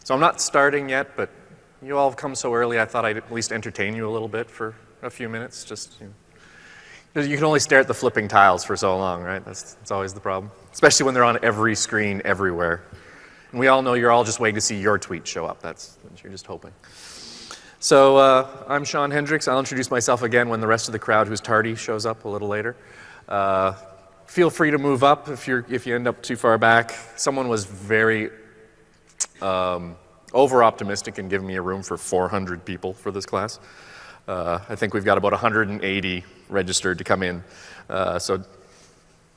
So I'm not starting yet, but you all have come so early, I thought I'd at least entertain you a little bit for a few minutes. Just, you can only stare at the flipping tiles for so long, right? That's always the problem, especially when they're on every screen everywhere. And we all know you're all just waiting to see your tweet show up. That's what you're just hoping. So I'm Shawn Hendriks. I'll introduce myself again when the rest of the crowd who's tardy shows up a little later. Feel free to move up if you end up too far back. Someone was very over-optimistic in giving me a room for 400 people for this class. I think we've got about 180 registered to come in. So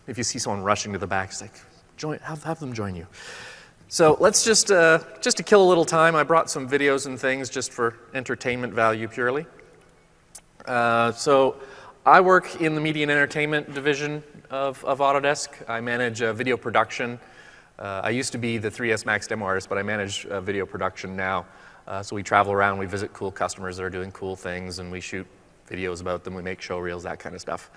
if you see someone rushing to the back, it's like, have them join you. So let's just to kill a little time, I brought some videos and things just for entertainment value purely. So I work in the media and entertainment division of Autodesk. I manage video production. I used to be the 3ds Max demo artist, but I manage video production now. So we travel around, we visit cool customers that are doing cool things, and we shoot videos about them, we make show reels, that kind of stuff.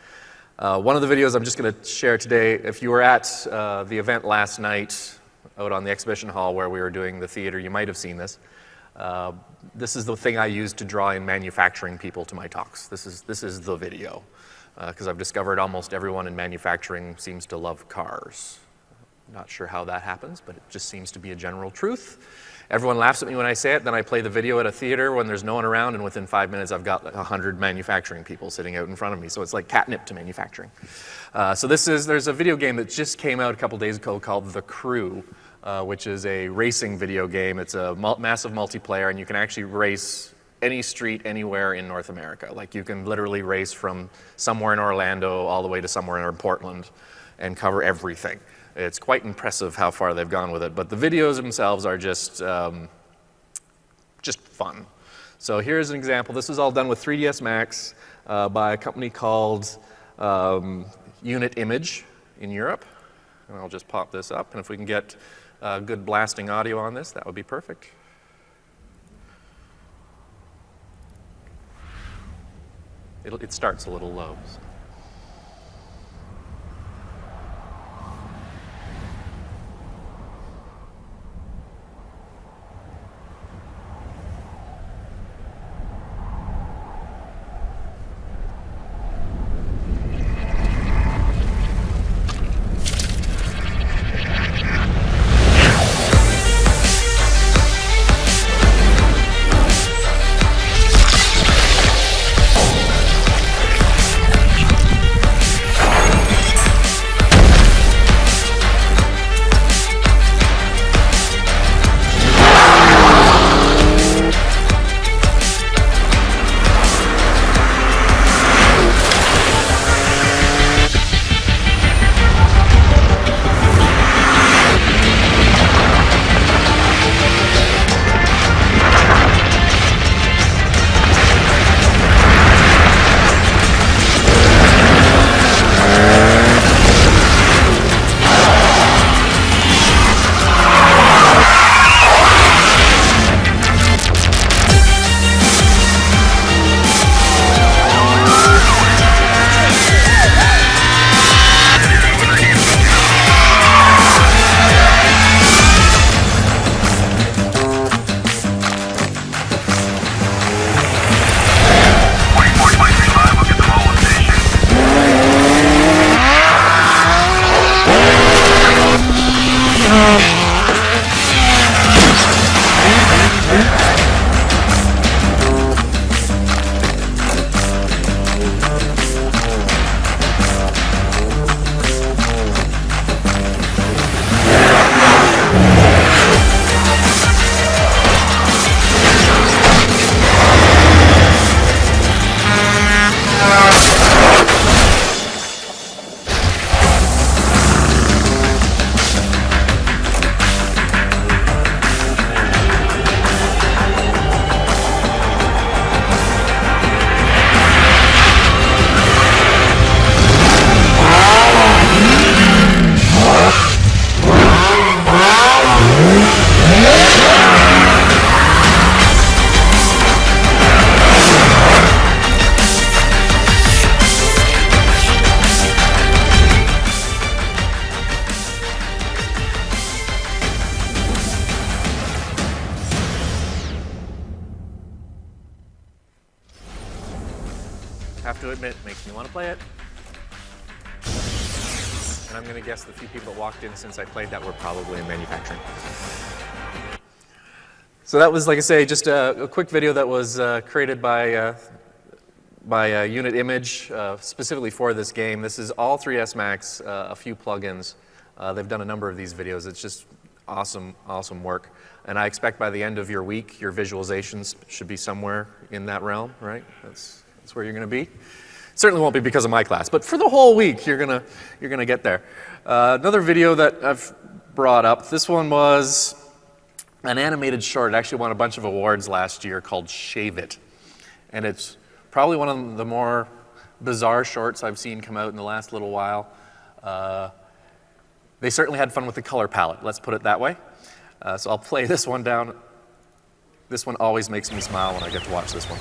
One of the videos I'm just going to share today, if you were at the event last night out on the exhibition hall where we were doing the theater, you might have seen this. This is the thing I use to draw in manufacturing people to my talks. This is the video, because I've discovered almost everyone in manufacturing seems to love cars. Not sure how that happens, but it just seems to be a general truth. Everyone laughs at me when I say it, then I play the video at a theater when there's no one around, and within 5 minutes I've got 100 manufacturing people sitting out in front of me, so it's like catnip to manufacturing. So there's a video game that just came out a couple days ago called The Crew, which is a racing video game. It's a massive multiplayer, and you can actually race any street anywhere in North America. Like you can literally race from somewhere in Orlando all the way to somewhere in Portland and cover everything. It's quite impressive how far they've gone with it, but the videos themselves are just fun. So here's an example. This is all done with 3ds Max by a company called Unit Image in Europe. And I'll just pop this up, and if we can get good blasting audio on this, that would be perfect. It starts a little low. So. have to admit, makes me want to play it. And I'm going to guess the few people that walked in since I played that were probably in manufacturing. So that was, like I say, just a quick video that was created by Unit Image, specifically for this game. This is all 3ds Max, a few plugins. They've done a number of these videos. It's just awesome, awesome work. And I expect by the end of your week, your visualizations should be somewhere in that realm, right? That's where you're going to be. Certainly won't be because of my class, but for the whole week, you're gonna get there. Another video that I've brought up, this one was an animated short. It actually won a bunch of awards last year called Shave It. And it's probably one of the more bizarre shorts I've seen come out in the last little while. They certainly had fun with the color palette, let's put it that way. So I'll play this one down. This one always makes me smile when I get to watch this one.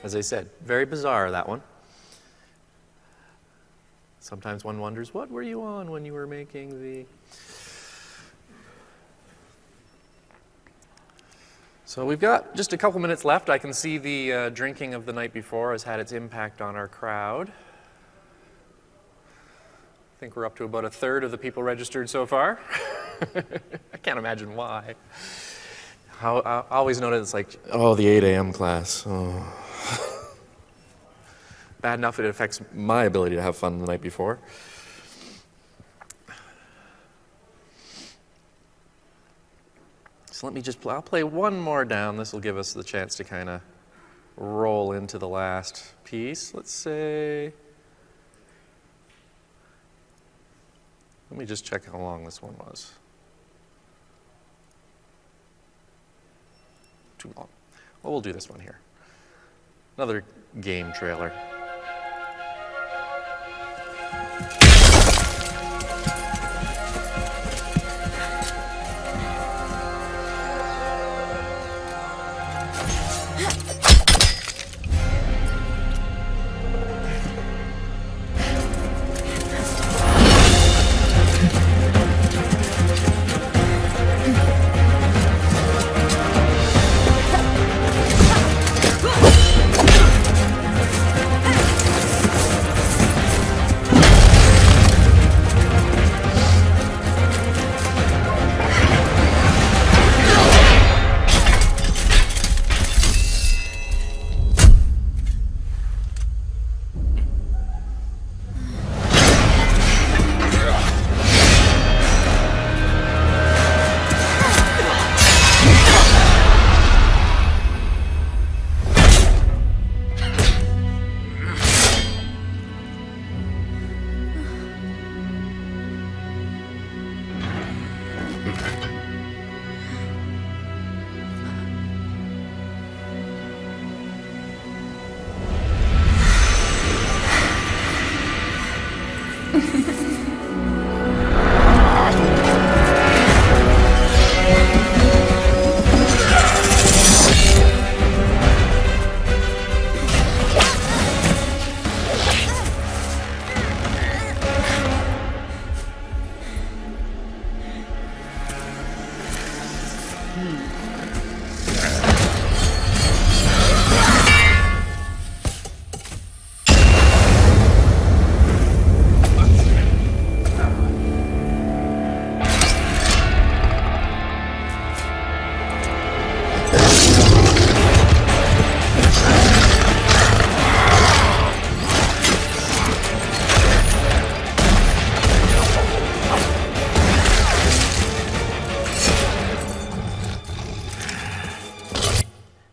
as I said, very bizarre, that one. Sometimes one wonders, what were you on when you were making the... So we've got just a couple minutes left. I can see the drinking of the night before has had its impact on our crowd. I think we're up to about a third of the people registered so far. I can't imagine why. I always notice it's like, oh, the 8 a.m. class. Oh. Bad enough it affects my ability to have fun the night before. So let me just I'll play one more down. This will give us the chance to kind of roll into the last piece. Let's say, let me just check how long this one was. Too long. Well, we'll do this one here. Another game trailer.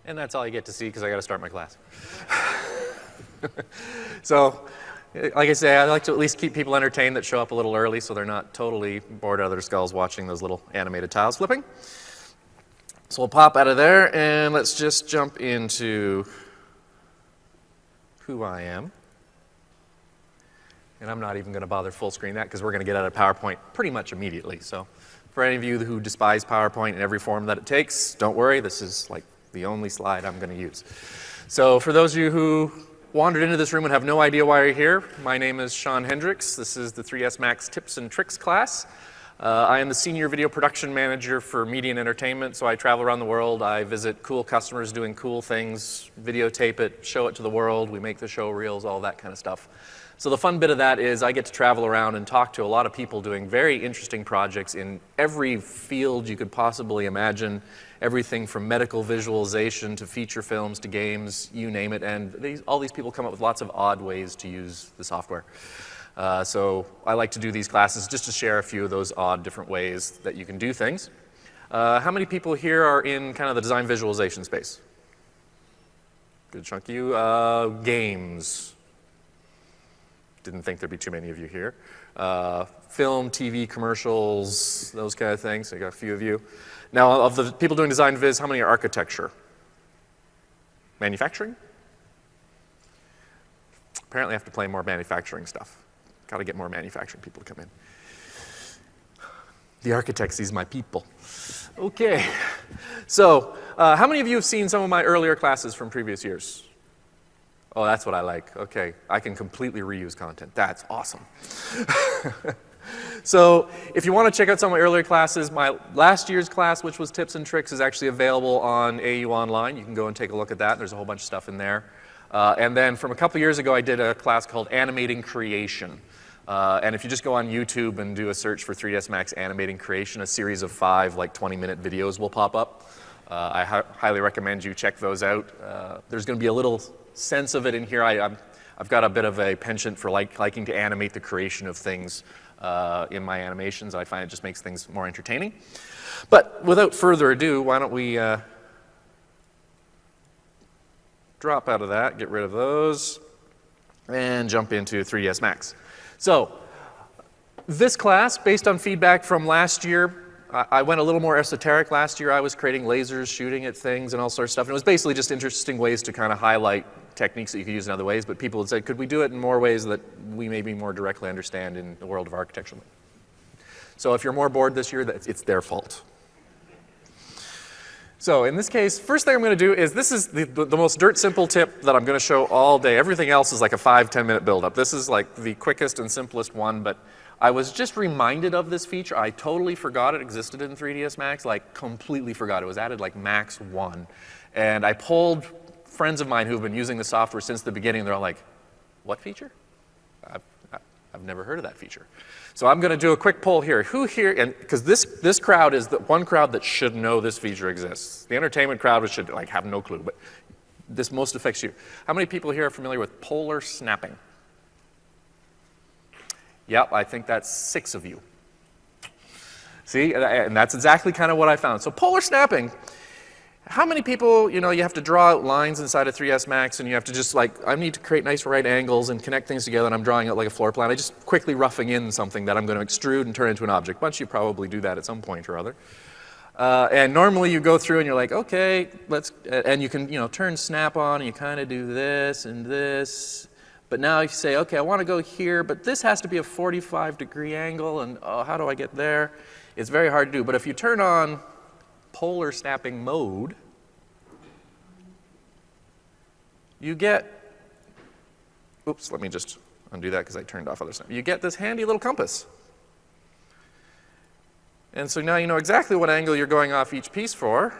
And that's all I get to see because I got to start my class. So, like I say, I like to at least keep people entertained that show up a little early so they're not totally bored out of their skulls watching those little animated tiles flipping. So we'll pop out of there and let's just jump into who I am. And I'm not even going to bother full screen that because we're going to get out of PowerPoint pretty much immediately. So for any of you who despise PowerPoint in every form that it takes, don't worry, this is like the only slide I'm going to use. So for those of you who wandered into this room and have no idea why you're here, my name is Shawn Hendriks. This is the 3ds Max Tips and Tricks class. I am the Senior Video Production Manager for Media and Entertainment, so I travel around the world. I visit cool customers doing cool things, videotape it, show it to the world. We make the show reels, all that kind of stuff. So the fun bit of that is I get to travel around and talk to a lot of people doing very interesting projects in every field you could possibly imagine, everything from medical visualization to feature films to games, you name it, and all these people come up with lots of odd ways to use the software. So I like to do these classes just to share a few of those odd different ways that you can do things. How many people here are in kind of the design visualization space? Good chunk of you. Games. Didn't think there'd be too many of you here. Film, TV, commercials, those kind of things. I got a few of you. Now, of the people doing design viz, how many are architecture? Manufacturing? Apparently I have to play more manufacturing stuff. Got to get more manufacturing people to come in. The architects, these are my people. Okay. So, how many of you have seen some of my earlier classes from previous years? Oh, that's what I like. Okay, I can completely reuse content. That's awesome. So if you want to check out some of my earlier classes, my last year's class, which was Tips and Tricks, is actually available on AU Online. You can go and take a look at that. There's a whole bunch of stuff in there. And then from a couple years ago, I did a class called Animating Creation. And if you just go on YouTube and do a search for 3ds Max Animating Creation, a series of 5 like 20-minute videos will pop up. I highly recommend you check those out. There's going to be a little sense of it in here. I've got a bit of a penchant for liking to animate the creation of things in my animations. I find it just makes things more entertaining. But without further ado, why don't we drop out of that, get rid of those, and jump into 3ds Max. So this class, based on feedback from last year, I went a little more esoteric last year. I was creating lasers, shooting at things, and all sorts of stuff. And it was basically just interesting ways to kind of highlight techniques that you could use in other ways. But people had said, could we do it in more ways that we maybe more directly understand in the world of architecture? So if you're more bored this year, it's their fault. So in this case, first thing I'm going to do is, this is the most dirt simple tip that I'm going to show all day. Everything else is like a 5-10 minute build-up. This is like the quickest and simplest one, but I was just reminded of this feature. I totally forgot it existed in 3ds Max, like completely forgot. It was added like Max 1. And I polled friends of mine who've been using the software since the beginning. They're all like, what feature? I've never heard of that feature. So I'm going to do a quick poll here. Who here, and because this crowd is the one crowd that should know this feature exists. The entertainment crowd should like have no clue, but this most affects you. How many people here are familiar with polar snapping? Yep, I think that's 6 of you. See, and that's exactly kind of what I found. So polar snapping, how many people, you have to draw out lines inside of 3ds Max, and you have to just like, I need to create nice right angles and connect things together, and I'm drawing out like a floor plan. I just quickly roughing in something that I'm going to extrude and turn into an object. Bunch of you probably do that at some point or other. And normally you go through and you're like, okay, and you can, turn snap on, and you kind of do this and this. But now you say, okay, I want to go here, but this has to be a 45-degree angle, and oh, how do I get there? It's very hard to do. But if you turn on polar snapping mode, you get, oops, let me just undo that because I turned off other snap. You get this handy little compass. And so now you know exactly what angle you're going off each piece for.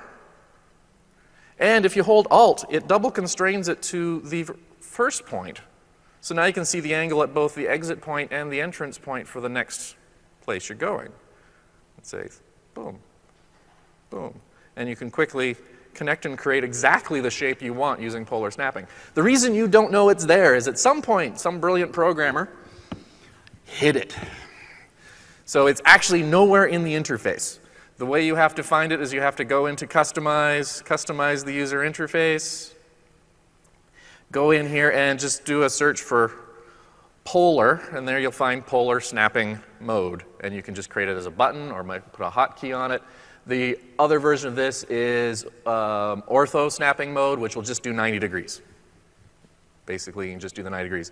And if you hold Alt, it double constrains it to the first point. So now you can see the angle at both the exit point and the entrance point for the next place you're going. Let's say, boom, boom. And you can quickly connect and create exactly the shape you want using polar snapping. The reason you don't know it's there is at some point, some brilliant programmer hid it. So it's actually nowhere in the interface. The way you have to find it is you have to go into customize the user interface, go in here and just do a search for polar, and there you'll find polar snapping mode. And you can just create it as a button or might put a hotkey on it. The other version of this is ortho snapping mode, which will just do 90 degrees. Basically, you can just do the 90 degrees.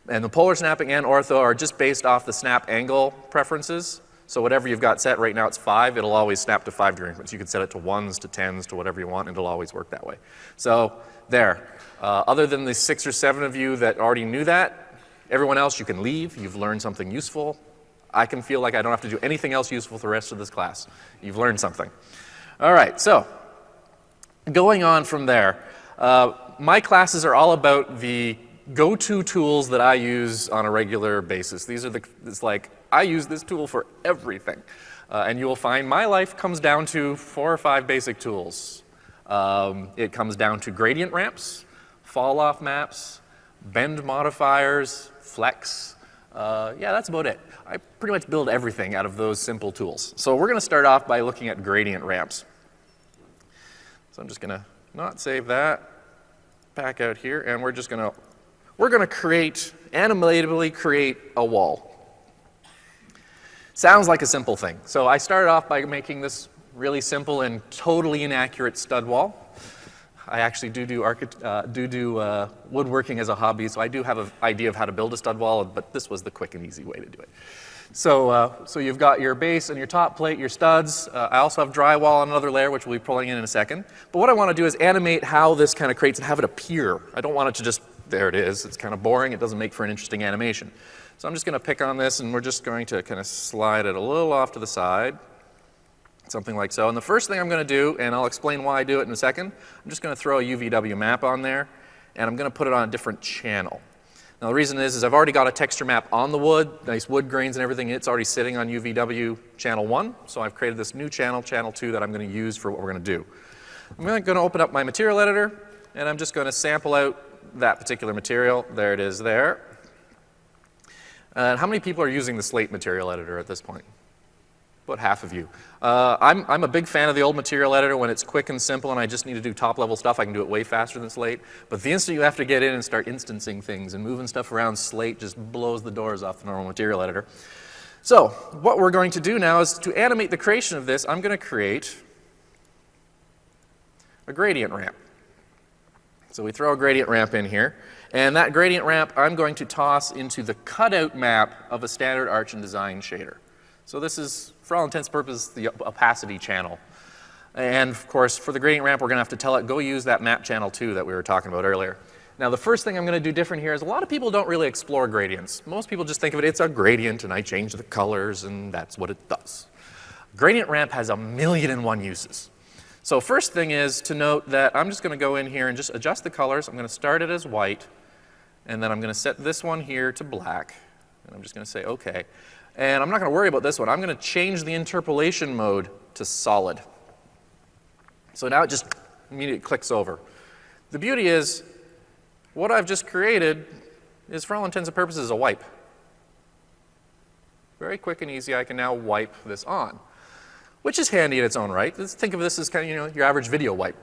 And the polar snapping and ortho are just based off the snap angle preferences. So whatever you've got set right now, it's 5. It'll always snap to 5 degree increments. You can set it to 1s, to 10s, to whatever you want, and it'll always work that way. So there. Other than the 6 or 7 of you that already knew that, everyone else you can leave. You've learned something useful. I can feel like I don't have to do anything else useful for the rest of this class. You've learned something. All right, so going on from there, my classes are all about the go-to tools that I use on a regular basis. These are it's like, I use this tool for everything. And you will find my life comes down to 4 or 5 basic tools. It comes down to gradient ramps, fall-off maps, bend modifiers, flex. Yeah, that's about it. I pretty much build everything out of those simple tools. So we're going to start off by looking at gradient ramps. So I'm just going to not save that, back out here, and we're going to animatively create a wall. Sounds like a simple thing. So I started off by making this really simple and totally inaccurate stud wall. I actually do woodworking as a hobby, so I do have an idea of how to build a stud wall, but this was the quick and easy way to do it. So you've got your base and your top plate, your studs. I also have drywall on another layer, which we'll be pulling in a second. But what I want to do is animate how this kind of creates and have it appear. I don't want it to just there it is. It's kind of boring. It doesn't make for an interesting animation. So I'm just going to pick on this, and we're just going to kind of slide it a little off to the side, something like so. And the first thing I'm going to do, and I'll explain why I do it in a second, I'm just going to throw a UVW map on there, and I'm going to put it on a different channel. Now the reason is I've already got a texture map on the wood, nice wood grains and everything. It's already sitting on UVW channel 1, so I've created this new channel, channel 2, that I'm going to use for what we're going to do. I'm going to open up my material editor, and I'm just going to sample out that particular material. There it is there. How many people are using the Slate material editor at this point? About half of you. I'm a big fan of the old material editor when it's quick and simple and I just need to do top level stuff. I can do it way faster than Slate. But the instant you have to get in and start instancing things and moving stuff around, Slate just blows the doors off the normal material editor. So what we're going to do now is to animate the creation of this, I'm going to create a gradient ramp. So we throw a gradient ramp in here. And that gradient ramp I'm going to toss into the cutout map of a standard Arch and Design shader. So this is, for all intents and purposes, the opacity channel. And of course, for the gradient ramp, we're going to have to tell it, go use that map channel 2 that we were talking about earlier. Now the first thing I'm going to do different here is a lot of people don't really explore gradients. Most people just think of it, it's a gradient and I change the colors and that's what it does. Gradient ramp has 1,000,001 uses. So first thing is to note that I'm just going to go in here and just adjust the colors. I'm going to start it as white, and then I'm going to set this one here to black, and I'm just going to say OK. And I'm not going to worry about this one. I'm going to change the interpolation mode to solid. So now it just immediately clicks over. The beauty is, what I've just created is, for all intents and purposes, a wipe. Very quick and easy. I can now wipe this on, which is handy in its own right. Let's think of this as kind of, your average video wipe.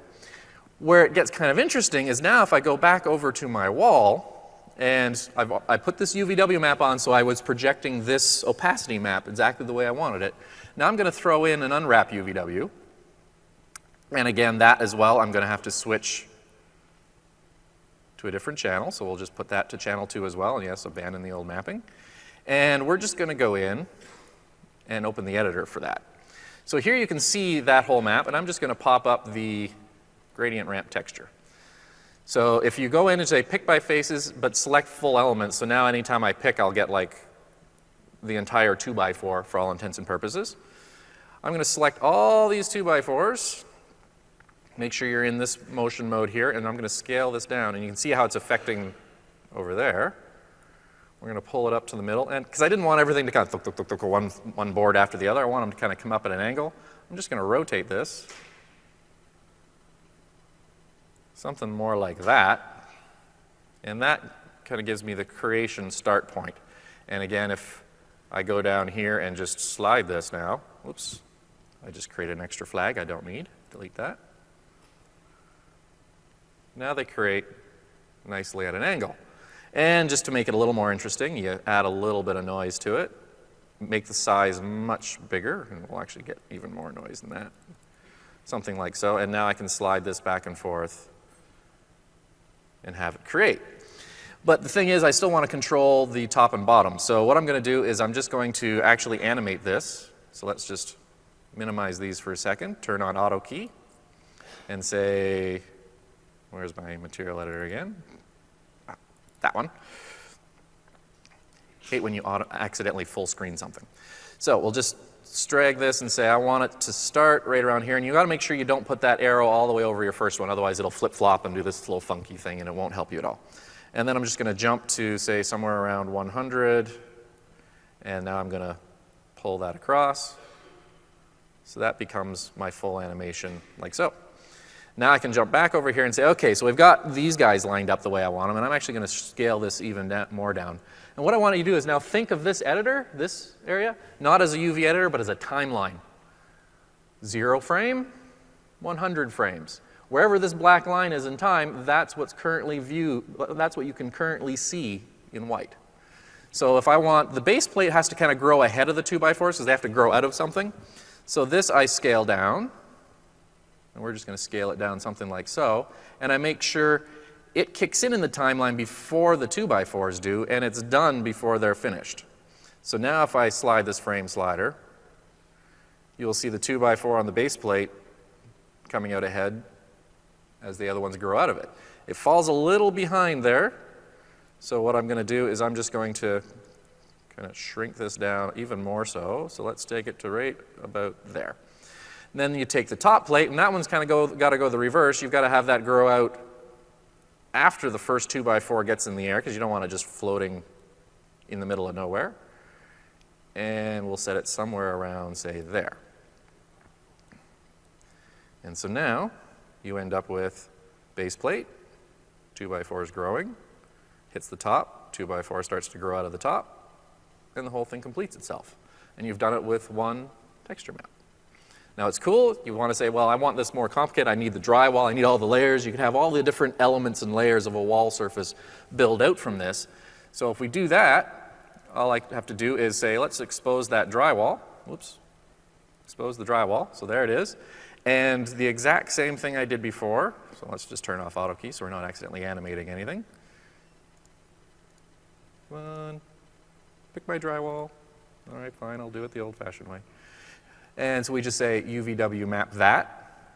Where it gets kind of interesting is now if I go back over to my wall, and I put this UVW map on, so I was projecting this opacity map exactly the way I wanted it. Now I'm going to throw in an unwrap UVW. And again, that as well, I'm going to have to switch to a different channel. So we'll just put that to channel 2 as well. And yes, abandon the old mapping. And we're just going to go in and open the editor for that. So here you can see that whole map. And I'm just going to pop up the gradient ramp texture. So if you go in and say pick by faces, but select full elements, so now anytime I pick, I'll get like the entire 2x4 for all intents and purposes. I'm going to select all these 2x4s, make sure you're in this motion mode here, and I'm going to scale this down. And you can see how it's affecting over there. We're going to pull it up to the middle. And because I didn't want everything to kind of go one board after the other, I want them to kind of come up at an angle. I'm just going to rotate this. Something more like that, and that kind of gives me the creation start point. And again, if I go down here and just slide this now, whoops, I just created an extra flag I don't need, delete that. Now they create nicely at an angle. And just to make it a little more interesting, you add a little bit of noise to it, make the size much bigger, and we'll actually get even more noise than that. Something like so, and now I can slide this back and forth and have it create. But the thing is, I still want to control the top and bottom. So what I'm going to do is I'm just going to actually animate this. So let's just minimize these for a second, turn on auto key, and say, where's my material editor again? That one. Hate when you accidentally full screen something. So we'll just drag this and say I want it to start right around here, and you got to make sure you don't put that arrow all the way over your first one, otherwise it'll flip-flop and do this little funky thing and it won't help you at all. And then I'm just going to jump to, say, somewhere around 100, and now I'm going to pull that across. So that becomes my full animation like so. Now I can jump back over here and say, okay, so we've got these guys lined up the way I want them, and I'm actually going to scale this even more down. And what I want you to do is now think of this editor, this area, not as a UV editor, but as a timeline. 0 frame, 100 frames. Wherever this black line is in time, that's what's currently that's what you can currently see in white. So if I want, the base plate has to kind of grow ahead of the 2x4s because they have to grow out of something. So this I scale down, and we're just going to scale it down something like so, and I make sure it kicks in the timeline before the 2x4s do, and it's done before they're finished. So now if I slide this frame slider, you'll see the 2x4 on the base plate coming out ahead as the other ones grow out of it. It falls a little behind there, So what I'm going to do is I'm just going to kind of shrink this down even more so. So let's take it to right about there. And then you take the top plate, and that one's kind of got to go the reverse. You've got to have that grow out after the first 2x4 gets in the air, because you don't want it just floating in the middle of nowhere. And we'll set it somewhere around, say, there. And so now you end up with base plate, 2x4 is growing, hits the top, 2x4 starts to grow out of the top, and the whole thing completes itself. And you've done it with one texture map. Now it's cool, you want to say, well, I want this more complicated, I need the drywall, I need all the layers. You can have all the different elements and layers of a wall surface build out from this. So if we do that, all I have to do is say, let's expose that drywall. Whoops. Expose the drywall, so there it is. And the exact same thing I did before, so let's just turn off auto key so we're not accidentally animating anything. Come on. Pick my drywall. All right, fine, I'll do it the old-fashioned way. And so we just say UVW map that,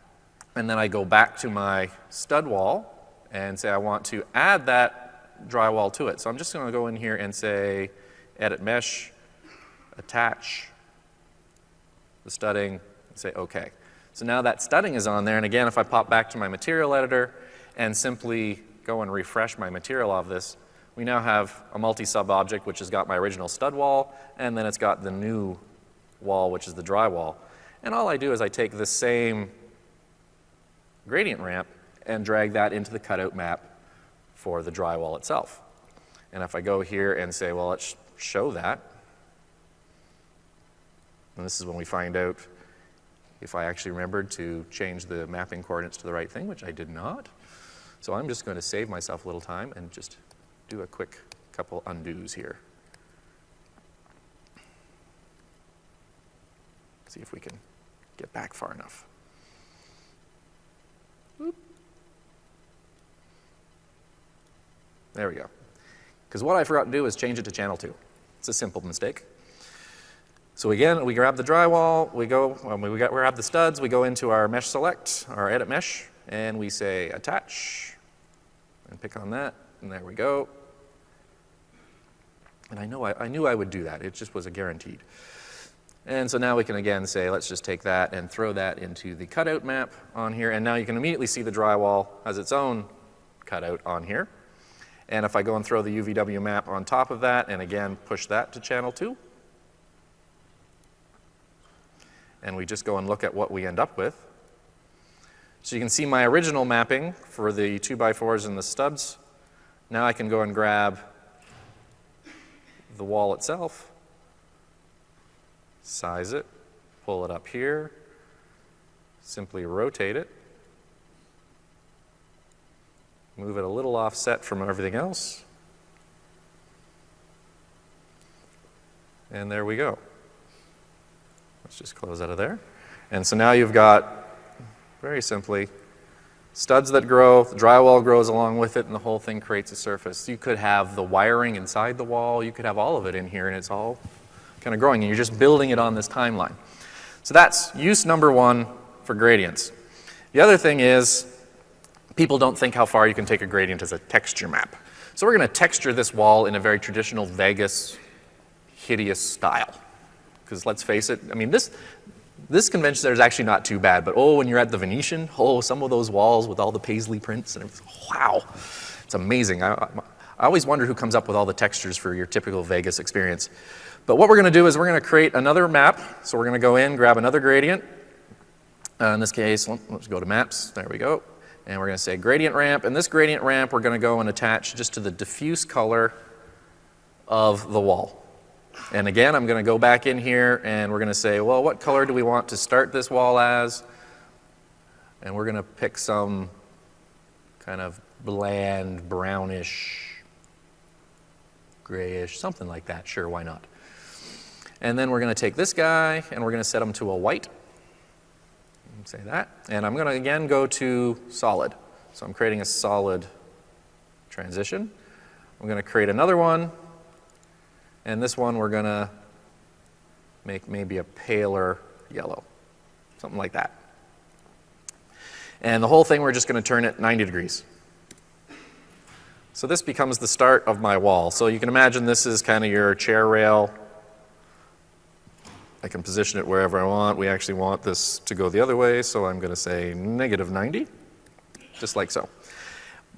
and then I go back to my stud wall and say I want to add that drywall to it. So I'm just going to go in here and say edit mesh, attach the studding, and say OK. So now that studding is on there, and again, if I pop back to my material editor and simply go and refresh my material of this, we now have a multi-sub object which has got my original stud wall, and then it's got the new wall, which is the drywall. And all I do is I take the same gradient ramp and drag that into the cutout map for the drywall itself. And if I go here and say, well, let's show that, and this is when we find out if I actually remembered to change the mapping coordinates to the right thing, which I did not. So I'm just going to save myself a little time and just do a quick couple undos here. See if we can get back far enough. Oop. There we go. Because what I forgot to do is change it to channel 2. It's a simple mistake. So again, we grab the drywall, we grab the studs, we go into our mesh select, our edit mesh, and we say attach, and pick on that, and there we go. And I knew I would do that. It just was a guaranteed. And so now we can again say, let's just take that and throw that into the cutout map on here. And now you can immediately see the drywall has its own cutout on here. And if I go and throw the UVW map on top of that, and again push that to channel 2, and we just go and look at what we end up with. So you can see my original mapping for the 2x4s and the studs. Now I can go and grab the wall itself, size it, pull it up here, simply rotate it, move it a little offset from everything else, and there we go. Let's just close out of there. And so now you've got, very simply, studs that grow, the drywall grows along with it, and the whole thing creates a surface. You could have the wiring inside the wall, you could have all of it in here, and it's all kind of growing, and you're just building it on this timeline. So that's use number 1 for gradients. The other thing is, people don't think how far you can take a gradient as a texture map. So we're going to texture this wall in a very traditional Vegas, hideous style. Because let's face it, I mean, this convention center is actually not too bad, but oh, when you're at the Venetian, oh, some of those walls with all the paisley prints, and wow, it's amazing. I always wonder who comes up with all the textures for your typical Vegas experience. But what we're going to do is we're going to create another map. So we're going to go in, grab another gradient. In this case, let's go to maps. There we go. And we're going to say gradient ramp. And this gradient ramp, we're going to go and attach just to the diffuse color of the wall. And again, I'm going to go back in here and we're going to say, well, what color do we want to start this wall as? And we're going to pick some kind of bland, brownish, grayish, something like that. Sure, why not? And then we're going to take this guy and we're going to set him to a white. Say that. And I'm going to again go to solid. So I'm creating a solid transition. I'm going to create another one. And this one we're going to make maybe a paler yellow, something like that. And the whole thing we're just going to turn it 90 degrees. So this becomes the start of my wall. So you can imagine this is kind of your chair rail. I can position it wherever I want. We actually want this to go the other way, so I'm going to say -90, just like so.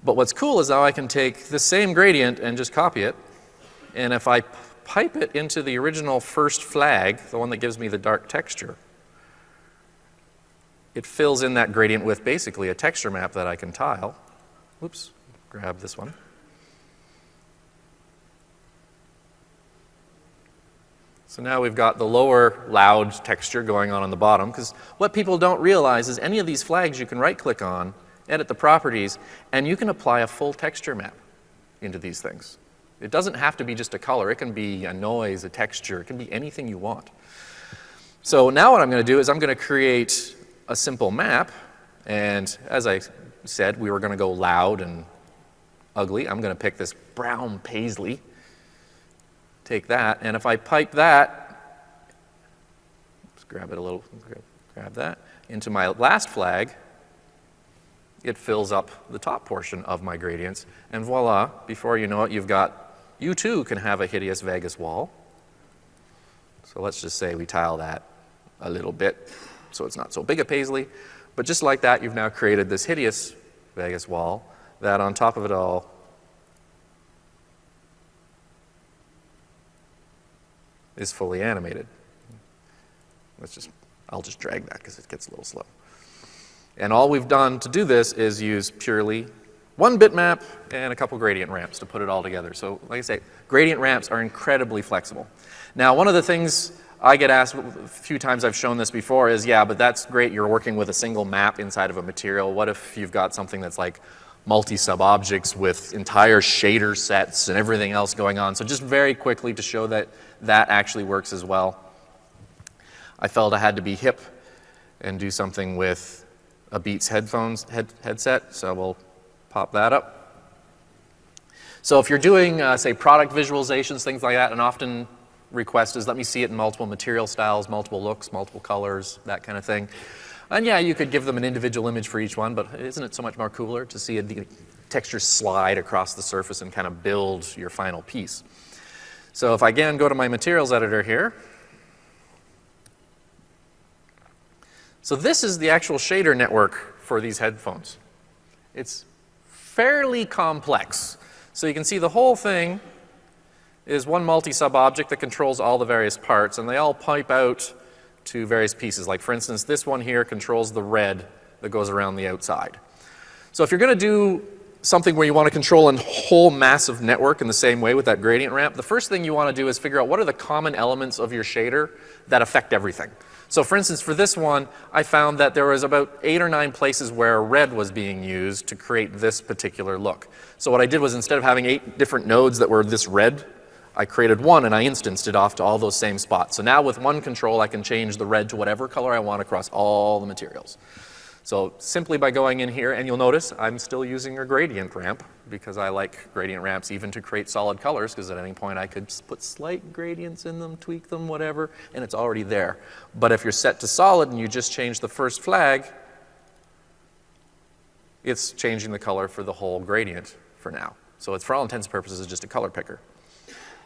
But what's cool is now I can take the same gradient and just copy it. And if I pipe it into the original first flag, the one that gives me the dark texture, it fills in that gradient with basically a texture map that I can tile. Oops, grab this one. So now we've got the lower loud texture going on the bottom, because what people don't realize is any of these flags you can right-click on, edit the properties, and you can apply a full texture map into these things. It doesn't have to be just a color. It can be a noise, a texture. It can be anything you want. So now what I'm going to do is I'm going to create a simple map, and as I said, we were going to go loud and ugly. I'm going to pick this brown paisley. Take that, and if I pipe that, let's grab it a little, grab that, into my last flag, it fills up the top portion of my gradients, and voila, before you know it, you too can have a hideous Vegas wall. So let's just say we tile that a little bit so it's not so big a paisley, but just like that, you've now created this hideous Vegas wall that on top of it all is fully animated. I'll just drag that because it gets a little slow. And all we've done to do this is use purely one bitmap and a couple gradient ramps to put it all together. So like I say, gradient ramps are incredibly flexible. Now, one of the things I get asked a few times, I've shown this before, is yeah, but that's great, you're working with a single map inside of a material. What if you've got something that's like multi-sub-objects with entire shader sets and everything else going on? So just very quickly to show that that actually works as well, I felt I had to be hip and do something with a Beats headset, so we'll pop that up. So if you're doing, say, product visualizations, things like that, an often request is let me see it in multiple material styles, multiple looks, multiple colors, that kind of thing. And yeah, you could give them an individual image for each one, but isn't it so much more cooler to see the texture slide across the surface and kind of build your final piece? So if I again go to my materials editor here, so this is the actual shader network for these headphones. It's fairly complex. So you can see the whole thing is one multi-sub object that controls all the various parts, and they all pipe out to various pieces. Like for instance, this one here controls the red that goes around the outside. So if you're going to do something where you want to control a whole massive network in the same way with that gradient ramp, the first thing you want to do is figure out what are the common elements of your shader that affect everything. So for instance, for this one, I found that there was about 8 or 9 places where red was being used to create this particular look. So what I did was instead of having 8 different nodes that were this red, I created one and I instanced it off to all those same spots. So now with one control, I can change the red to whatever color I want across all the materials. So simply by going in here, and you'll notice I'm still using a gradient ramp because I like gradient ramps even to create solid colors, because at any point I could put slight gradients in them, tweak them, whatever, and it's already there. But if you're set to solid and you just change the first flag, it's changing the color for the whole gradient for now. So it's, for all intents and purposes, just a color picker.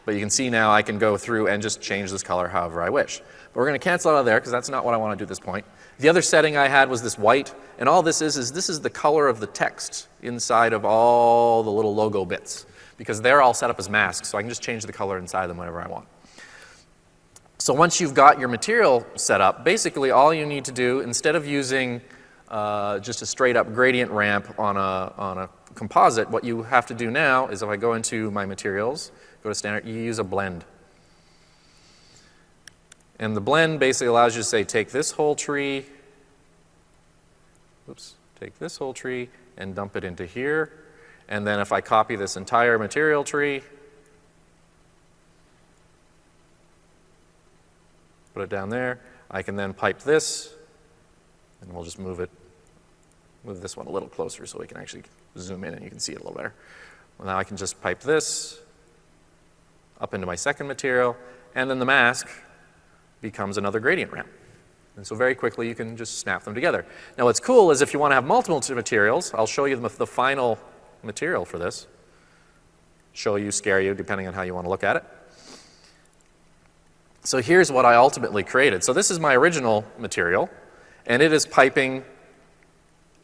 But you can see now I can go through and just change this color however I wish. But we're going to cancel out of there because that's not what I want to do at this point. The other setting I had was this white, and all this is this is the color of the text inside of all the little logo bits, because they're all set up as masks, so I can just change the color inside them whenever I want. So once you've got your material set up, basically all you need to do, instead of using just a straight up gradient ramp on a composite, what you have to do now is if I go into my materials, go to standard, you use a blend. And the blend basically allows you to say, take this whole tree, take this whole tree and dump it into here. And then if I copy this entire material tree, put it down there, I can then pipe this, and we'll just move this one a little closer so we can actually zoom in and you can see it a little better. Well, now I can just pipe this up into my second material, and then the mask becomes another gradient ramp. And so very quickly you can just snap them together. Now what's cool is if you want to have multiple materials, I'll show you the final material for this. show you, scare you, depending on how you want to look at it. So here's what I ultimately created. So this is my original material, and it is piping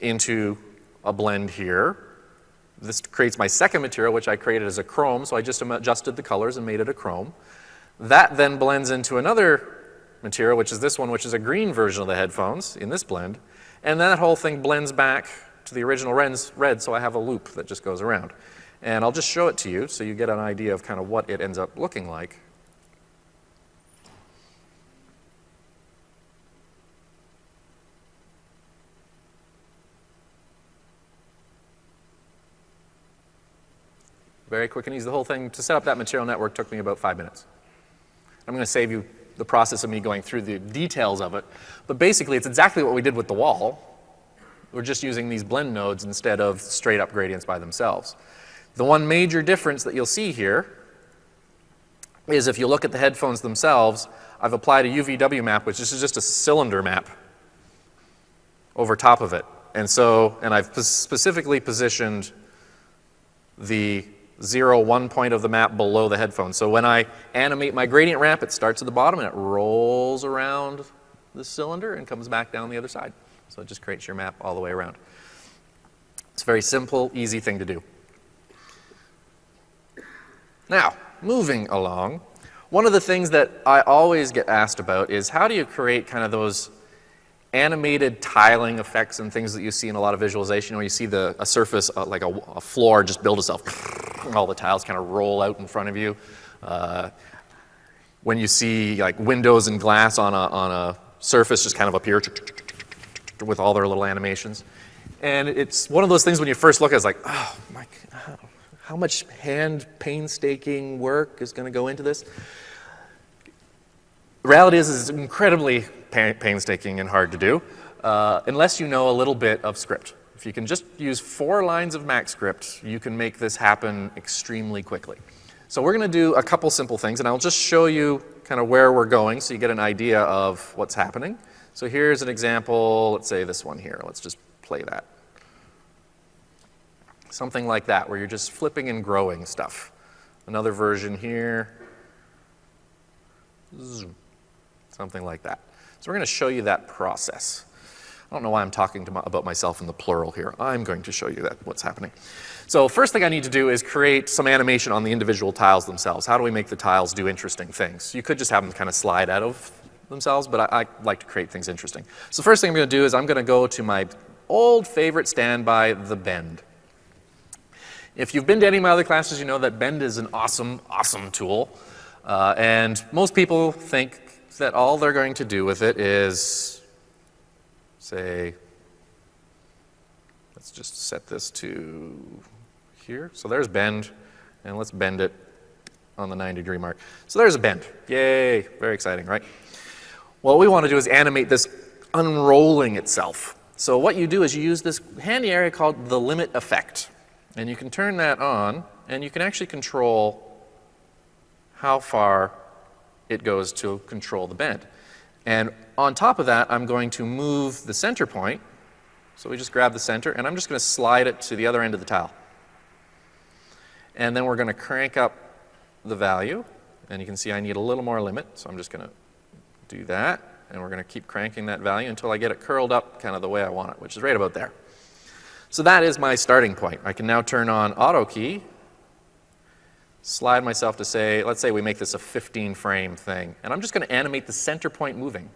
into a blend here. This creates my second material, which I created as a chrome, so I just adjusted the colors and made it a chrome. That then blends into another material, which is this one, which is a green version of the headphones in this blend, and then that whole thing blends back to the original red, so I have a loop that just goes around. And I'll just show it to you so you get an idea of kind of what it ends up looking like. Very quick and easy. The whole thing, to set up that material network, took me about 5 minutes. I'm going to save you the process of me going through the details of it. But basically, it's exactly what we did with the wall. We're just using these blend nodes instead of straight up gradients by themselves. The one major difference that you'll see here is if you look at the headphones themselves, I've applied a UVW map, which is just a cylinder map over top of it. And I've specifically positioned the 0, 1 point of the map below the headphones. So when I animate my gradient ramp, it starts at the bottom and it rolls around the cylinder and comes back down the other side. So it just creates your map all the way around. It's a very simple, easy thing to do. Now, moving along, one of the things that I always get asked about is how do you create kind of those animated tiling effects and things that you see in a lot of visualization, where you see a surface, like a floor, just build itself, and all the tiles kind of roll out in front of you. When you see like windows and glass on a surface just kind of appear with all their little animations. And it's one of those things when you first look at it, it's like, oh my God, how much painstaking work is going to go into this? The reality is it's incredibly painstaking and hard to do, unless you know a little bit of script. If you can just use 4 lines of Max script, you can make this happen extremely quickly. So we're going to do a couple simple things, and I'll just show you kind of where we're going so you get an idea of what's happening. So here's an example, let's say this one here. Let's just play that. Something like that, where you're just flipping and growing stuff. Another version here. Something like that. So we're going to show you that process. I don't know why I'm talking about myself in the plural here. I'm going to show you what's happening. So first thing I need to do is create some animation on the individual tiles themselves. How do we make the tiles do interesting things? You could just have them kind of slide out of themselves, but I like to create things interesting. So the first thing I'm going to do is I'm going to go to my old favorite standby, the bend. If you've been to any of my other classes, you know that bend is an awesome, awesome tool. And most people think that all they're going to do with it is, say, let's just set this to here. So there's bend, and let's bend it on the 9-degree mark. So there's a bend. Yay, very exciting, right? What we want to do is animate this unrolling itself. So what you do is you use this handy area called the limit effect. And you can turn that on, and you can actually control how far it goes to control the bend. And on top of that, I'm going to move the center point. So we just grab the center, and I'm just going to slide it to the other end of the tile. And then we're going to crank up the value. And you can see I need a little more limit, so I'm just going to do that. And we're going to keep cranking that value until I get it curled up kind of the way I want it, which is right about there. So that is my starting point. I can now turn on auto key, slide myself to say, let's say we make this a 15-frame thing. And I'm just going to animate the center point moving.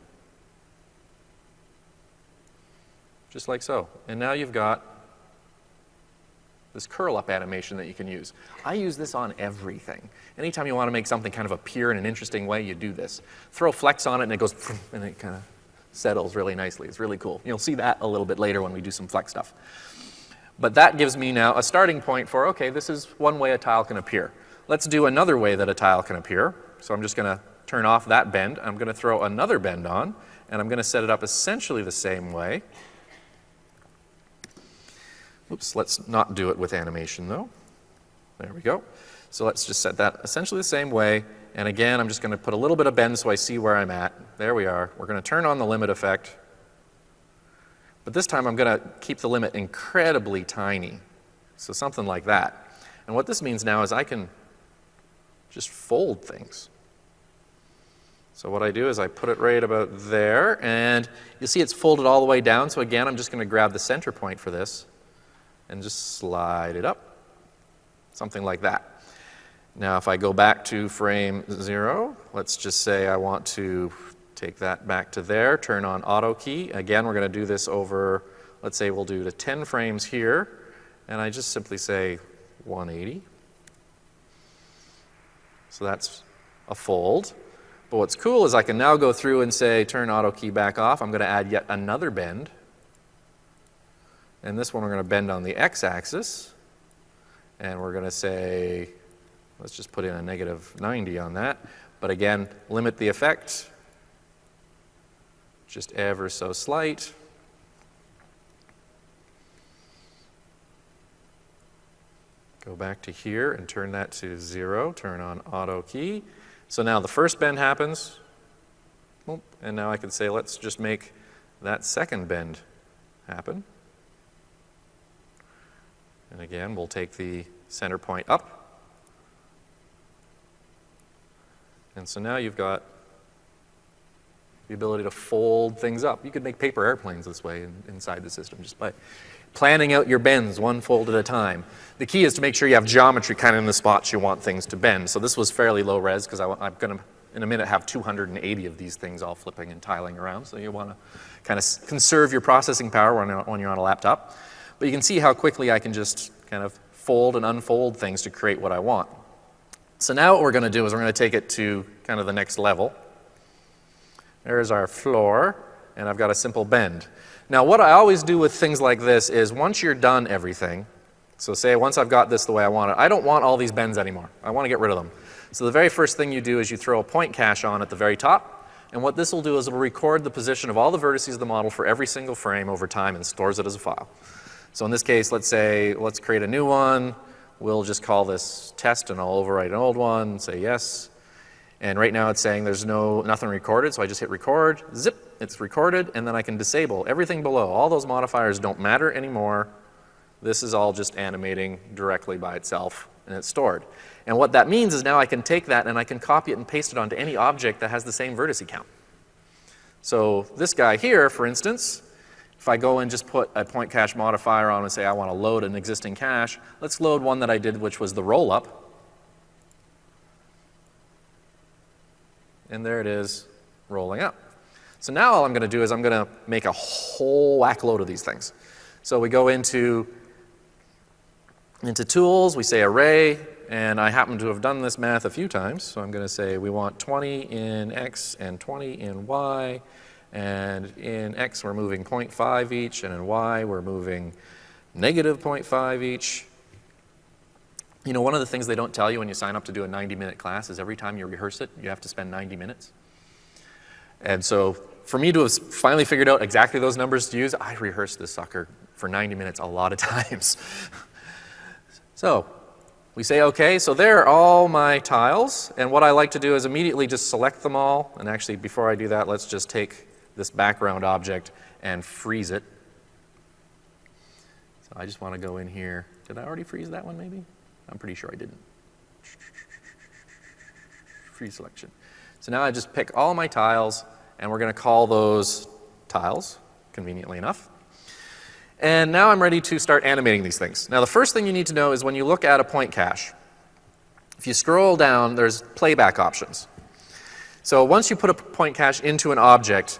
Just like so. And now you've got this curl-up animation that you can use. I use this on everything. Anytime you want to make something kind of appear in an interesting way, you do this. Throw flex on it, and it goes, and it kind of settles really nicely. It's really cool. You'll see that a little bit later when we do some flex stuff. But that gives me now a starting point for, okay, this is one way a tile can appear. Let's do another way that a tile can appear. So I'm just going to turn off that bend. I'm going to throw another bend on, and I'm going to set it up essentially the same way. Oops, let's not do it with animation though. There we go. So let's just set that essentially the same way. And again, I'm just going to put a little bit of bend so I see where I'm at. There we are. We're going to turn on the limit effect. But this time I'm going to keep the limit incredibly tiny. So something like that. And what this means now is I can just fold things. So what I do is I put it right about there, and you'll see it's folded all the way down. So again, I'm just going to grab the center point for this and just slide it up, something like that. Now if I go back to frame 0, let's just say I want to take that back to there, turn on auto key. Again, we're going to do this over, let's say we'll do the 10 frames here, and I just simply say 180. So that's a fold. But what's cool is I can now go through and say, turn auto key back off. I'm going to add yet another bend. And this one we're going to bend on the x-axis. And we're going to say, let's just put in a -90 on that. But again, limit the effect, just ever so slight. Go back to here and turn that to 0, turn on auto key. So now the first bend happens, and now I can say, let's just make that second bend happen. And again, we'll take the center point up. And so now you've got the ability to fold things up. You could make paper airplanes this way inside the system just by planning out your bends one fold at a time. The key is to make sure you have geometry kind of in the spots you want things to bend. So this was fairly low res because I'm going to, in a minute, have 280 of these things all flipping and tiling around. So you want to kind of conserve your processing power when you're on a laptop. But you can see how quickly I can just kind of fold and unfold things to create what I want. So now what we're going to do is we're going to take it to kind of the next level. There's our floor, and I've got a simple bend. Now what I always do with things like this is once you're done everything, so say once I've got this the way I want it, I don't want all these bends anymore. I want to get rid of them. So the very first thing you do is you throw a point cache on at the very top, and what this will do is it will record the position of all the vertices of the model for every single frame over time and stores it as a file. So in this case, let's create a new one. We'll just call this test, and I'll overwrite an old one, say yes. And right now it's saying there's nothing recorded, so I just hit record, zip, it's recorded, and then I can disable everything below. All those modifiers don't matter anymore. This is all just animating directly by itself, and it's stored. And what that means is now I can take that and I can copy it and paste it onto any object that has the same vertice count. So this guy here, for instance, if I go and just put a point cache modifier on and say I want to load an existing cache, let's load one that I did, which was the roll-up. And there it is, rolling up. So now all I'm going to do is I'm going to make a whole whack load of these things. So we go into tools, we say array, and I happen to have done this math a few times. So I'm going to say we want 20 in X and 20 in Y. And in X we're moving 0.5 each, and in Y we're moving -0.5 each. You know, one of the things they don't tell you when you sign up to do a 90-minute class is every time you rehearse it, you have to spend 90 minutes. And so for me to have finally figured out exactly those numbers to use, I rehearsed this sucker for 90 minutes a lot of times. So we say OK, so there are all my tiles. And what I like to do is immediately just select them all. And actually, before I do that, let's just take this background object and freeze it. So I just want to go in here. Did I already freeze that one maybe? I'm pretty sure I didn't. Freeze selection. So now I just pick all my tiles, and we're going to call those tiles, conveniently enough. And now I'm ready to start animating these things. Now the first thing you need to know is when you look at a point cache, if you scroll down, there's playback options. So once you put a point cache into an object,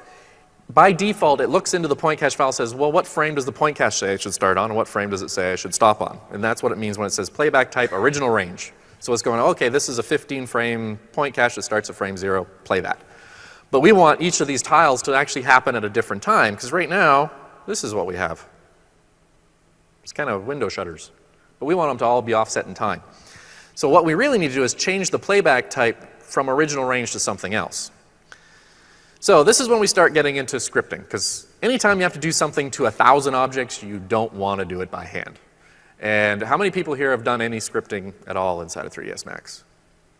by default, it looks into the point cache file and says, well, what frame does the point cache say I should start on, and what frame does it say I should stop on? And that's what it means when it says playback type original range. So it's going, okay, this is a 15-frame point cache that starts at frame 0, play that. But we want each of these tiles to actually happen at a different time, because right now, this is what we have. It's kind of window shutters. But we want them to all be offset in time. So what we really need to do is change the playback type from original range to something else. So this is when we start getting into scripting, because anytime you have to do something to 1,000 objects, you don't want to do it by hand. And how many people here have done any scripting at all inside of 3ds Max?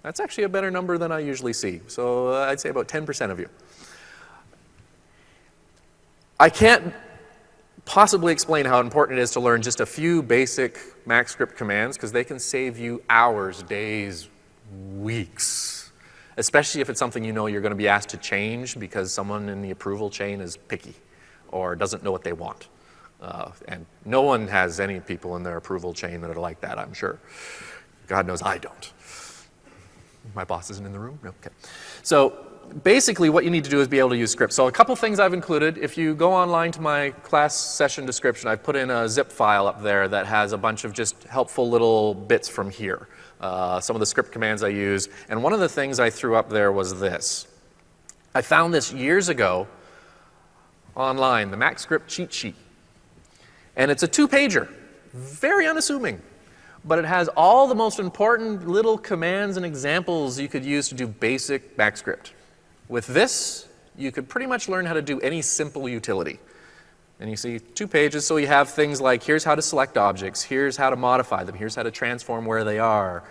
That's actually a better number than I usually see. So I'd say about 10% of you. I can't possibly explain how important it is to learn just a few basic MaxScript commands, because they can save you hours, days, weeks, especially if it's something you know you're going to be asked to change because someone in the approval chain is picky or doesn't know what they want. And no one has any people in their approval chain that are like that, I'm sure. God knows I don't. My boss isn't in the room? No, okay. So basically what you need to do is be able to use scripts. So a couple things I've included. If you go online to my class session description, I've put in a zip file up there that has a bunch of just helpful little bits from here. Some of the script commands I use. And one of the things I threw up there was this. I found this years ago online, the MaxScript cheat sheet. And it's a 2-pager, very unassuming. But it has all the most important little commands and examples you could use to do basic MaxScript. With this, you could pretty much learn how to do any simple utility. And you see 2 pages, so you have things like here's how to select objects, here's how to modify them, here's how to transform where they are,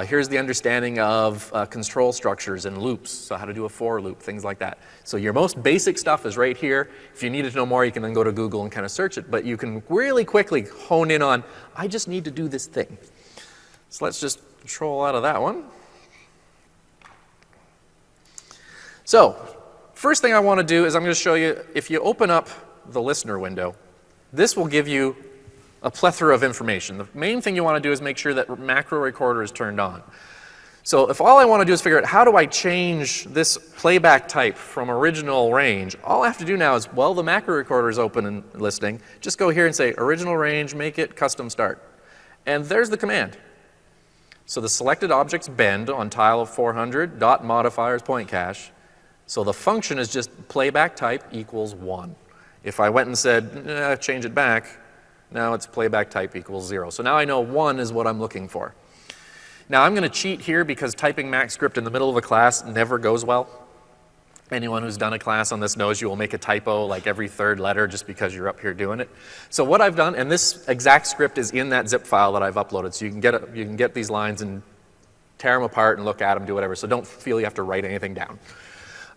here's the understanding of control structures and loops, so how to do a for loop, things like that. So your most basic stuff is right here. If you needed to know more, you can then go to Google and kind of search it, but you can really quickly hone in on, I just need to do this thing. So let's just control out of that one. So first thing I want to do is I'm going to show you, if you open up the listener window, this will give you a plethora of information. The main thing you want to do is make sure that macro recorder is turned on. So if all I want to do is figure out how do I change this playback type from original range, all I have to do now is, well, the macro recorder is open and listening. Just go here and say original range, make it custom start. And there's the command. So the selected objects bend on tile of 400, dot modifiers point cache. So the function is just playback type equals 1. If I went and said, change it back, now it's playback type equals 0. So now I know 1 is what I'm looking for. Now I'm going to cheat here because typing MaxScript in the middle of a class never goes well. Anyone who's done a class on this knows you will make a typo like every 3rd letter just because you're up here doing it. So what I've done, and this exact script is in that zip file that I've uploaded, so you can get these lines and tear them apart and look at them, do whatever. So don't feel you have to write anything down.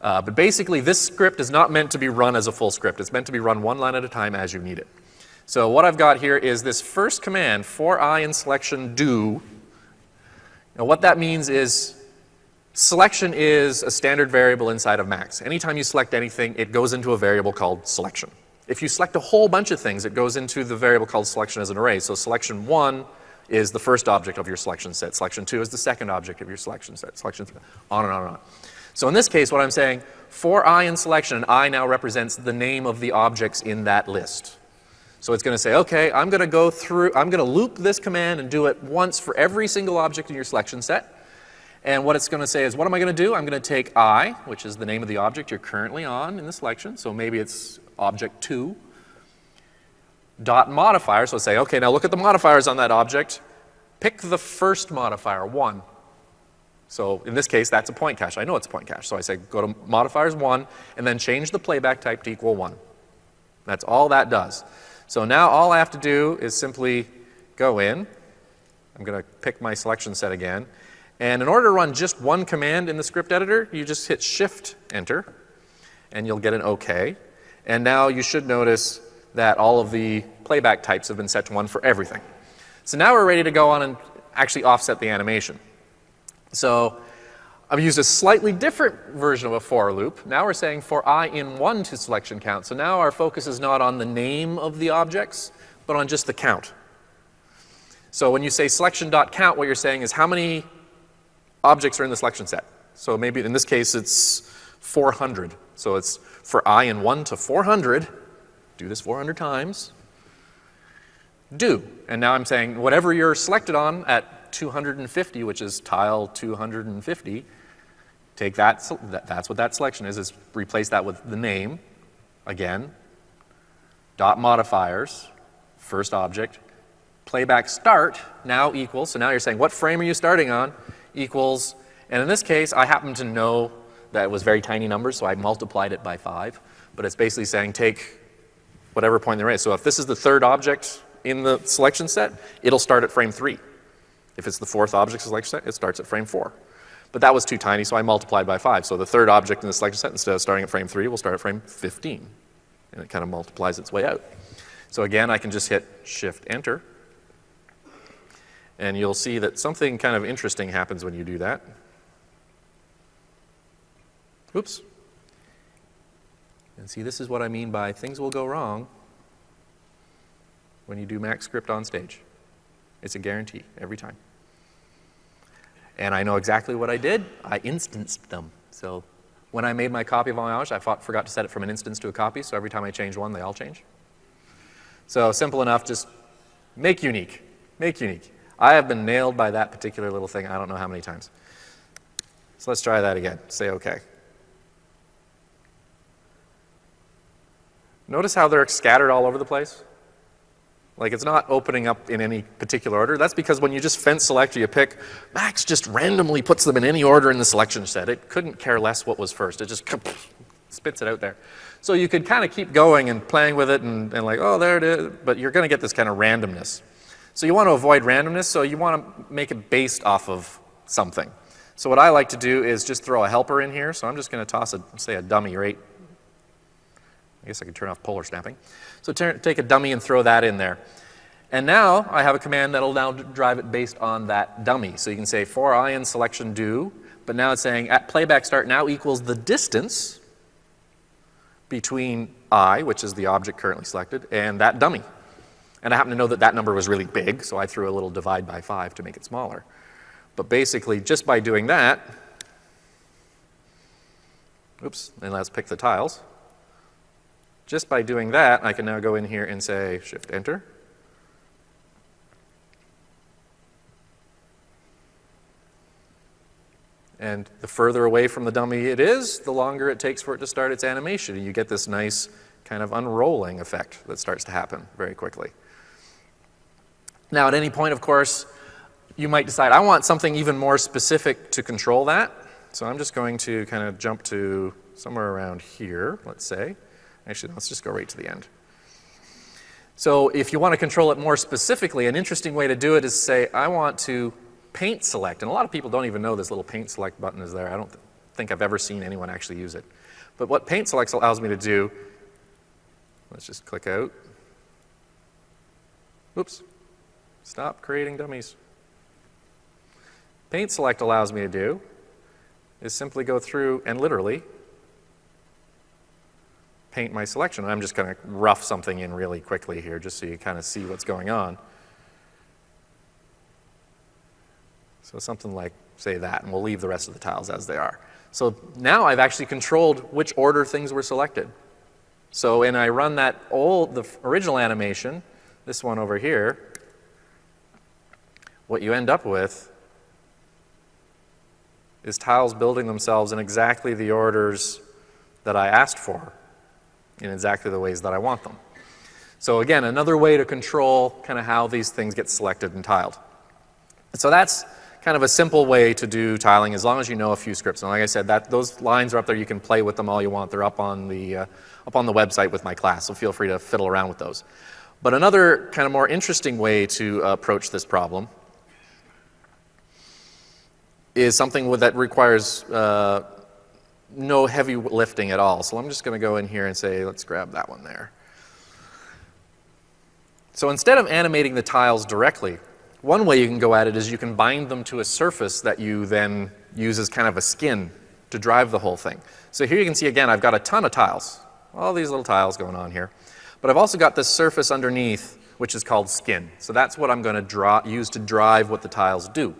But basically, this script is not meant to be run as a full script. It's meant to be run one line at a time as you need it. So what I've got here is this first command, for I in selection do. Now what that means is selection is a standard variable inside of Max. Anytime you select anything, it goes into a variable called selection. If you select a whole bunch of things, it goes into the variable called selection as an array. So selection 1 is the first object of your selection set. Selection 2 is the second object of your selection set. Selection 3, on and on and on. So in this case, what I'm saying, for I in selection, and I now represents the name of the objects in that list. So it's going to say, okay, I'm going to loop this command and do it once for every single object in your selection set. And what it's going to say is, what am I going to do? I'm going to take I, which is the name of the object you're currently on in the selection. So maybe it's object 2, dot modifier. So say, okay, now look at the modifiers on that object. Pick the first modifier, 1. So in this case, that's a point cache. I know it's a point cache. So I say, go to modifiers 1, and then change the playback type to equal 1. That's all that does. So now all I have to do is simply go in. I'm going to pick my selection set again. And in order to run just one command in the script editor, you just hit Shift Enter, and you'll get an OK. And now you should notice that all of the playback types have been set to 1 for everything. So now we're ready to go on and actually offset the animation. So I've used a slightly different version of a for loop. Now we're saying for I in 1 to selection count. So now our focus is not on the name of the objects, but on just the count. So when you say selection.count, what you're saying is how many objects are in the selection set. So maybe in this case it's 400. So it's for I in 1 to 400. Do this 400 times. Do. And now I'm saying whatever you're selected on at 250, which is tile 250, take that, that's what that selection is replace that with the name, again, dot modifiers, first object, playback start, now equals, so now you're saying what frame are you starting on, equals, and in this case, I happen to know that it was very tiny numbers, so I multiplied it by 5, but it's basically saying take whatever point in the array. So if this is the third object in the selection set, it'll start at frame 3. If it's the fourth object selection set, it starts at frame 4. But that was too tiny, so I multiplied by 5. So the third object in the selection set, instead of starting at frame 3, will start at frame 15. And it kind of multiplies its way out. So again, I can just hit Shift-Enter. And you'll see that something kind of interesting happens when you do that. Oops. And see, this is what I mean by things will go wrong when you do MaxScript on stage. It's a guarantee every time. And I know exactly what I did. I instanced them. So when I made my copy of Voyage, I forgot to set it from an instance to a copy, so every time I change one, they all change. So simple enough, just make unique. Make unique. I have been nailed by that particular little thing I don't know how many times. So let's try that again. Say OK. Notice how they're scattered all over the place? Like it's not opening up in any particular order. That's because when you just fence select or you pick, Max just randomly puts them in any order in the selection set. It couldn't care less what was first. It just spits it out there. So you could kind of keep going and playing with it and like, oh, there it is. But you're going to get this kind of randomness. So you want to avoid randomness, so you want to make it based off of something. So what I like to do is just throw a helper in here. So I'm just going to toss, say, a dummy rate. I guess I could turn off polar snapping. So take a dummy and throw that in there. And now I have a command that will now drive it based on that dummy. So you can say for I in selection do, but now it's saying at playback start now equals the distance between I, which is the object currently selected, and that dummy. And I happen to know that that number was really big, so I threw a little divide by 5 to make it smaller. But basically, just by doing that, oops, and let's pick the tiles. Just by doing that, I can now go in here and say Shift-Enter. And the further away from the dummy it is, the longer it takes for it to start its animation. And you get this nice kind of unrolling effect that starts to happen very quickly. Now, at any point, of course, you might decide, I want something even more specific to control that. So I'm just going to kind of jump to somewhere around here, let's say. Actually, let's just go right to the end. So if you want to control it more specifically, an interesting way to do it is say, I want to paint select. And a lot of people don't even know this little paint select button is there. I don't think I've ever seen anyone actually use it. But what paint select allows me to do, let's just click out. Oops. Stop creating dummies. Paint select allows me to do is simply go through and literally paint my selection. I'm just going to rough something in really quickly here just so you kind of see what's going on. So something like, say, that, and we'll leave the rest of the tiles as they are. So now I've actually controlled which order things were selected. So when I run the original animation, this one over here, what you end up with is tiles building themselves in exactly the orders that I asked for, in exactly the ways that I want them. So again, another way to control kind of how these things get selected and tiled. So that's kind of a simple way to do tiling as long as you know a few scripts. And like I said, those lines are up there. You can play with them all you want. They're up on the website with my class, so feel free to fiddle around with those. But another kind of more interesting way to approach this problem is something that requires no heavy lifting at all. So I'm just going to go in here and say, let's grab that one there. So instead of animating the tiles directly, one way you can go at it is you can bind them to a surface that you then use as kind of a skin to drive the whole thing. So here you can see again, I've got a ton of tiles, all these little tiles going on here. But I've also got this surface underneath, which is called skin. So that's what I'm going to use to drive what the tiles do.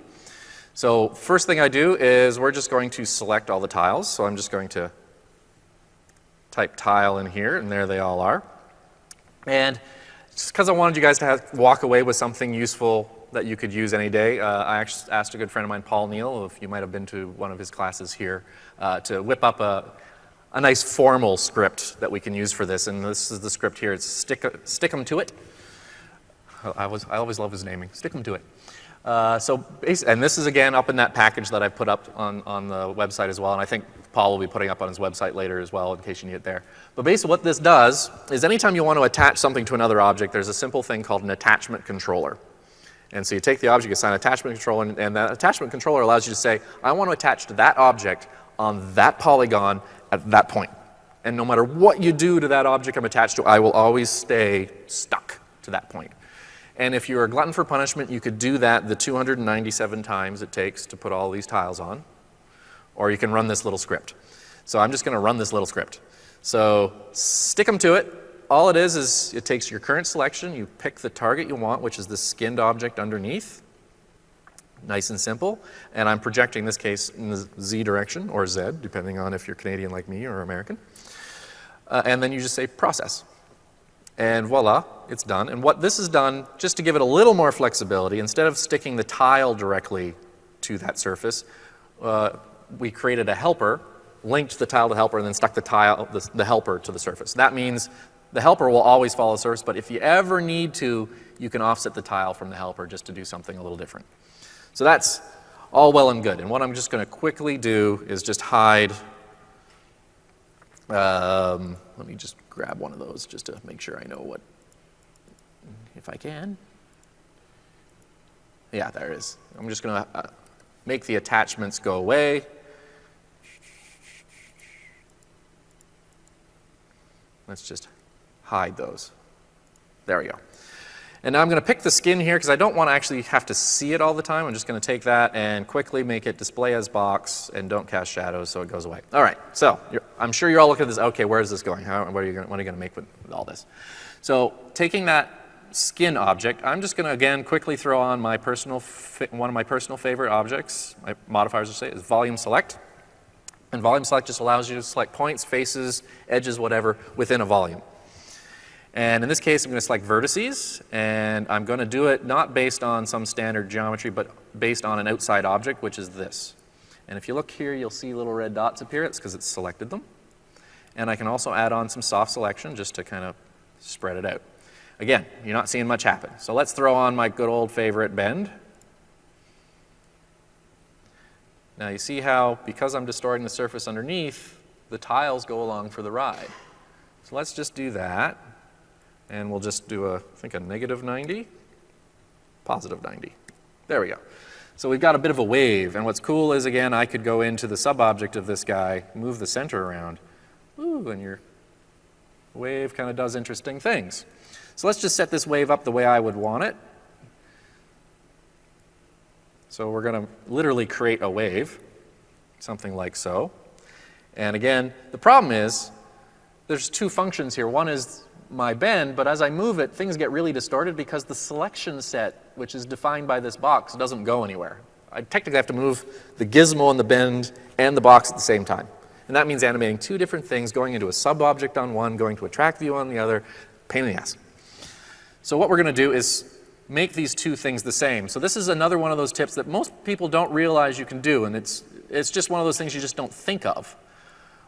So first thing I do is we're just going to select all the tiles. So I'm just going to type tile in here, and there they all are. And just because I wanted you guys to walk away with something useful that you could use any day, I actually asked a good friend of mine, Paul Neal, if you might have been to one of his classes here, to whip up a nice formal script that we can use for this. And this is the script here. It's stick 'em to it. I always love his naming. Stick 'em to it. And this is again up in that package that I put up on the website as well, and I think Paul will be putting up on his website later as well in case you need it there. But basically what this does is anytime you want to attach something to another object, there's a simple thing called an attachment controller. And so you take the object, you assign an attachment controller, and that attachment controller allows you to say, I want to attach to that object on that polygon at that point. And no matter what you do to that object I'm attached to, I will always stay stuck to that point. And if you're a glutton for punishment, you could do that the 297 times it takes to put all these tiles on. Or you can run this little script. So I'm just going to run this little script. So stick them to it. All it is it takes your current selection, you pick the target you want, which is the skinned object underneath. Nice and simple. And I'm projecting this case in the Z direction, or Z, depending on if you're Canadian like me or American. And then you just say process. And voila, it's done. And what this has done, just to give it a little more flexibility, instead of sticking the tile directly to that surface, we created a helper, linked the tile to the helper, and then stuck the helper to the surface. That means the helper will always follow the surface, but if you ever need to, you can offset the tile from the helper just to do something a little different. So that's all well and good. And what I'm just going to quickly do is just hide. Let me just grab one of those just to make sure I know what, if I can. Yeah, there it is. I'm just going to make the attachments go away. Let's just hide those. There we go. And now I'm going to pick the skin here because I don't want to actually have to see it all the time. I'm just going to take that and quickly make it display as box and don't cast shadows so it goes away. All right, so I'm sure you're all looking at this. Okay, where is this going? What are you going to make with all this? So taking that skin object, I'm just going to again quickly throw on my one of my personal favorite objects, my modifiers to say, is volume select. And volume select just allows you to select points, faces, edges, whatever, within a volume. And in this case, I'm going to select vertices, and I'm going to do it not based on some standard geometry, but based on an outside object, which is this. And if you look here, you'll see little red dots appear. It's because it's selected them. And I can also add on some soft selection just to kind of spread it out. Again, you're not seeing much happen. So let's throw on my good old favorite bend. Now you see how, because I'm distorting the surface underneath, the tiles go along for the ride. So let's just do that. And we'll just do I think a negative 90, positive 90. There we go. So we've got a bit of a wave. And what's cool is, again, I could go into the sub-object of this guy, move the center around. Ooh, and your wave kind of does interesting things. So let's just set this wave up the way I would want it. So we're going to literally create a wave, something like so. And again, the problem is there's two functions here. One is my bend, but as I move it, things get really distorted because the selection set, which is defined by this box, doesn't go anywhere. I technically have to move the gizmo and the bend and the box at the same time. And that means animating two different things, going into a sub-object on one, going to a track view on the other. Pain in the ass. So what we're going to do is make these two things the same. So this is another one of those tips that most people don't realize you can do, and it's just one of those things you just don't think of,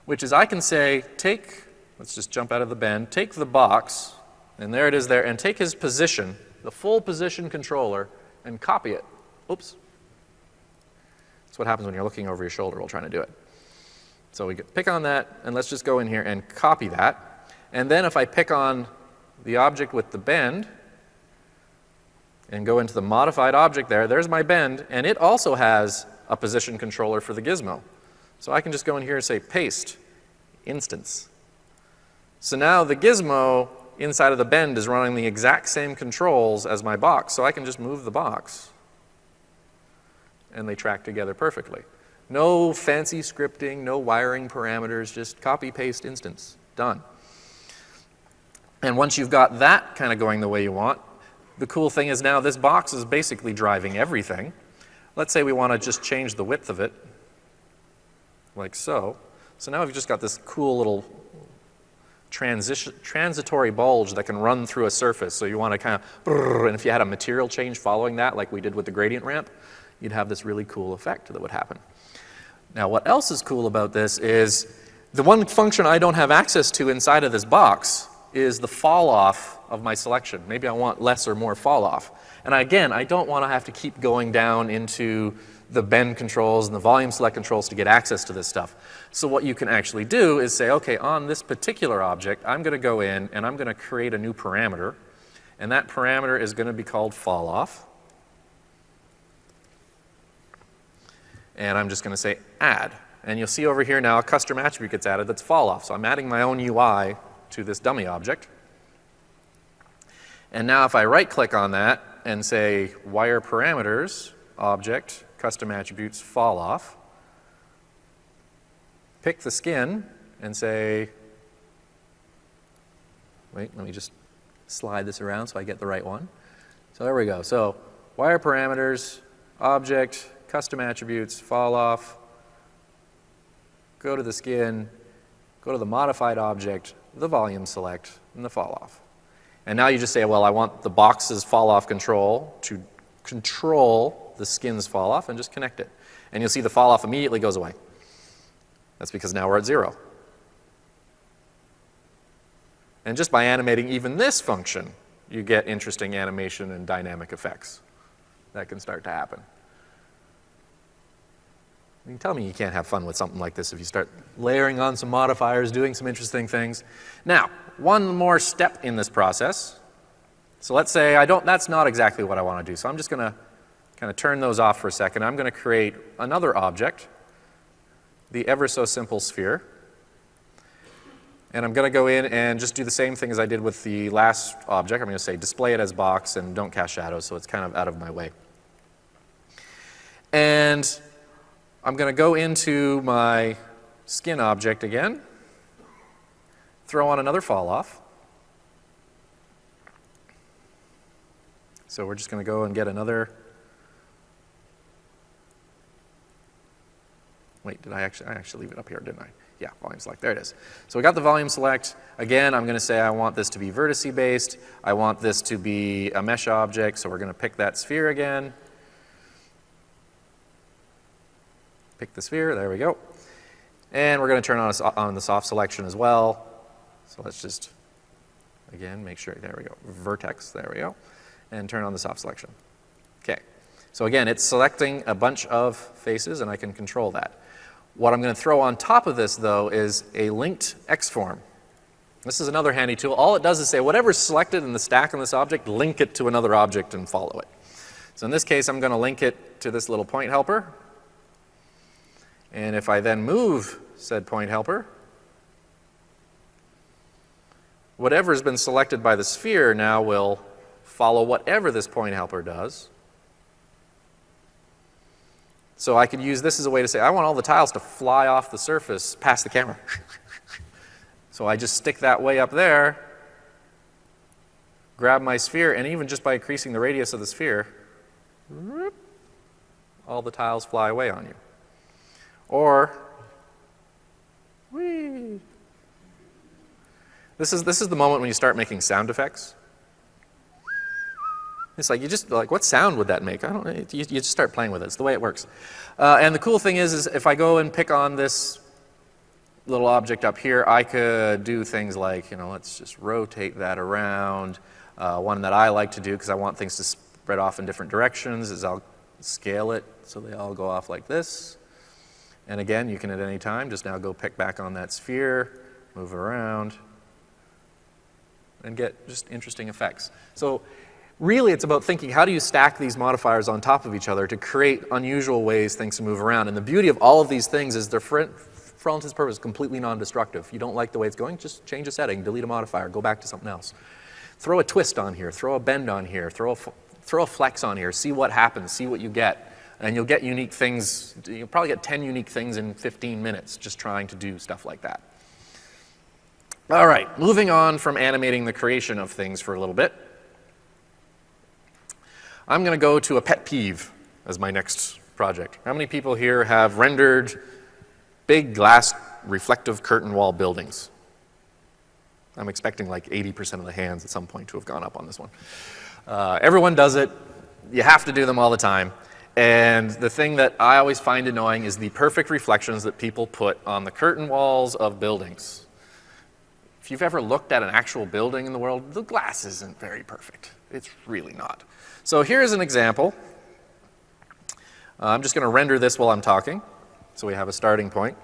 which is I can say, let's just jump out of the bend, take the box, and there it is there, and take his position, the full position controller, and copy it. Oops. That's what happens when you're looking over your shoulder while trying to do it. So we pick on that, and let's just go in here and copy that. And then if I pick on the object with the bend, and go into the modified object there's my bend, and it also has a position controller for the gizmo. So I can just go in here and say paste, instance. So now the gizmo inside of the bend is running the exact same controls as my box, so I can just move the box. And they track together perfectly. No fancy scripting, no wiring parameters, just copy, paste, instance. Done. And once you've got that kind of going the way you want, the cool thing is now this box is basically driving everything. Let's say we want to just change the width of it, like so. So now we've just got this cool little transitory bulge that can run through a surface. So you want to kind of, and if you had a material change following that, like we did with the gradient ramp, you'd have this really cool effect that would happen. Now what else is cool about this is the one function I don't have access to inside of this box is the fall off of my selection. Maybe I want less or more fall off. And again, I don't want to have to keep going down into the bend controls and the volume select controls to get access to this stuff. So what you can actually do is say, okay, on this particular object, I'm going to go in and I'm going to create a new parameter. And that parameter is going to be called fall off. And I'm just going to say add. And you'll see over here now a custom attribute gets added that's fall off. So I'm adding my own UI to this dummy object. And now if I right click on that and say wire parameters, object, custom attributes, fall off, pick the skin and say, wait, let me just slide this around so I get the right one. So there we go. So wire parameters, object, custom attributes, fall off, go to the skin, go to the modified object, the volume select, and the fall off. And now you just say, well, I want the box's fall off control to control the skin's fall off, and just connect it. And you'll see the fall off immediately goes away. That's because now we're at 0. And just by animating even this function, you get interesting animation and dynamic effects that can start to happen. You can tell me you can't have fun with something like this if you start layering on some modifiers, doing some interesting things. Now, one more step in this process. So let's say that's not exactly what I want to do. So I'm just going to kind of turn those off for a second. I'm going to create another object, the ever so simple sphere. And I'm going to go in and just do the same thing as I did with the last object. I'm going to say display it as box and don't cast shadows, so it's kind of out of my way. And I'm going to go into my skin object again, throw on another fall off. So we're just going to go and get another. Wait, did I actually leave it up here, didn't I? Yeah, volume select, there it is. So we got the volume select. Again, I'm going to say I want this to be vertice based. I want this to be a mesh object, so we're going to pick that sphere again. Pick the sphere, there we go. And we're going to turn on the soft selection as well. So let's just, again, make sure, there we go, vertex, there we go. And turn on the soft selection. Okay, so again, it's selecting a bunch of faces and I can control that. What I'm going to throw on top of this, though, is a linked X-form. This is another handy tool. All it does is say whatever's selected in the stack on this object, link it to another object and follow it. So in this case, I'm going to link it to this little point helper. And if I then move said point helper, whatever has been selected by the sphere now will follow whatever this point helper does. So I could use this as a way to say, I want all the tiles to fly off the surface past the camera. So I just stick that way up there, grab my sphere, and even just by increasing the radius of the sphere, all the tiles fly away on you. Or, whee. This is the moment when you start making sound effects. It's like, what sound would that make? I don't know. You just start playing with it. It's the way it works. And the cool thing is if I go and pick on this little object up here, I could do things like, let's just rotate that around. One that I like to do, because I want things to spread off in different directions, is I'll scale it so they all go off like this. And again, you can at any time just now go pick back on that sphere, move it around, and get just interesting effects. So really, it's about thinking, how do you stack these modifiers on top of each other to create unusual ways things to move around? And the beauty of all of these things is they're, for all intents and purposes, completely non-destructive. If you don't like the way it's going, just change a setting, delete a modifier, go back to something else. Throw a twist on here, throw a bend on here, throw a flex on here, see what happens, see what you get. And you'll get unique things. You'll probably get 10 unique things in 15 minutes just trying to do stuff like that. All right, moving on from animating the creation of things for a little bit. I'm going to go to a pet peeve as my next project. How many people here have rendered big glass reflective curtain wall buildings? I'm expecting like 80% of the hands at some point to have gone up on this one. Everyone does it. You have to do them all the time. And the thing that I always find annoying is the perfect reflections that people put on the curtain walls of buildings. If you've ever looked at an actual building in the world, the glass isn't very perfect. It's really not. So here's an example. I'm just going to render this while I'm talking, so we have a starting point.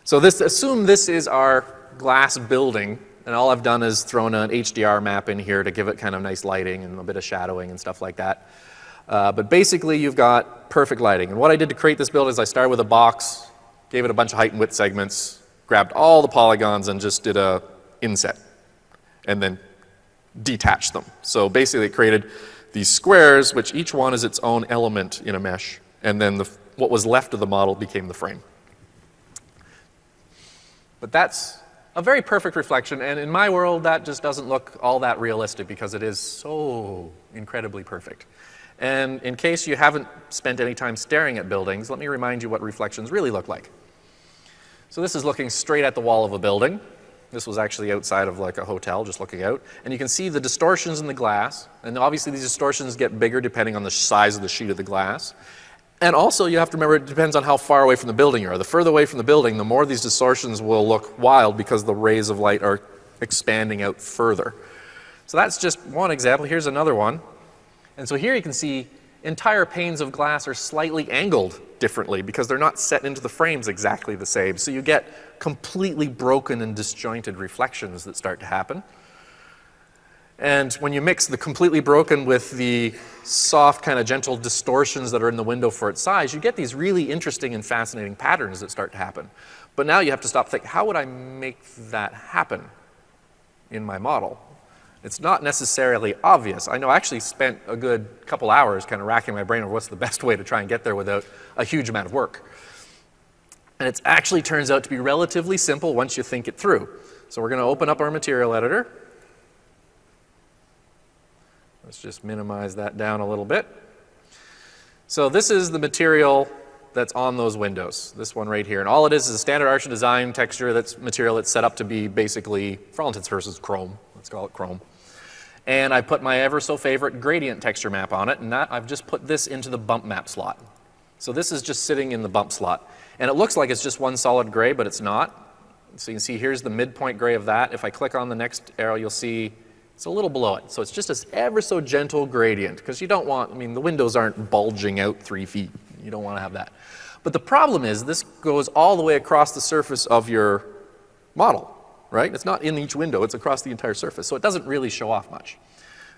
So assume this is our glass building, and all I've done is thrown an HDR map in here to give it kind of nice lighting and a bit of shadowing and stuff like that. But basically, you've got perfect lighting. And what I did to create this build is I started with a box, gave it a bunch of height and width segments, grabbed all the polygons and just did a inset, and then detached them. So basically it created these squares, which each one is its own element in a mesh, and then what was left of the model became the frame. But that's a very perfect reflection, and in my world that just doesn't look all that realistic because it is so incredibly perfect. And in case you haven't spent any time staring at buildings, let me remind you what reflections really look like. So this is looking straight at the wall of a building. This was actually outside of like a hotel, just looking out. And you can see the distortions in the glass. And obviously these distortions get bigger depending on the size of the sheet of the glass. And also you have to remember it depends on how far away from the building you are. The further away from the building, the more these distortions will look wild because the rays of light are expanding out further. So that's just one example. Here's another one. And so here you can see entire panes of glass are slightly angled differently because they're not set into the frames exactly the same. So you get completely broken and disjointed reflections that start to happen. And when you mix the completely broken with the soft, kind of gentle distortions that are in the window for its size, you get these really interesting and fascinating patterns that start to happen. But now you have to stop and think, how would I make that happen in my model? It's not necessarily obvious. I know I actually spent a good couple hours kind of racking my brain over what's the best way to try and get there without a huge amount of work. And it actually turns out to be relatively simple once you think it through. So we're going to open up our material editor. Let's just minimize that down a little bit. So this is the material that's on those windows, this one right here. And all it is a standard Archer design texture that's material that's set up to be basically, for all intents and purposes, chrome. Let's call it chrome. And I put my ever so favorite gradient texture map on it, and that I've just put this into the bump map slot. So this is just sitting in the bump slot. And it looks like it's just one solid gray, but it's not. So you can see here's the midpoint gray of that. If I click on the next arrow, you'll see it's a little below it. So it's just this ever so gentle gradient, because you don't want, I mean, the windows aren't bulging out 3 feet. You don't want to have that. But the problem is this goes all the way across the surface of your model, right? It's not in each window, it's across the entire surface. So it doesn't really show off much.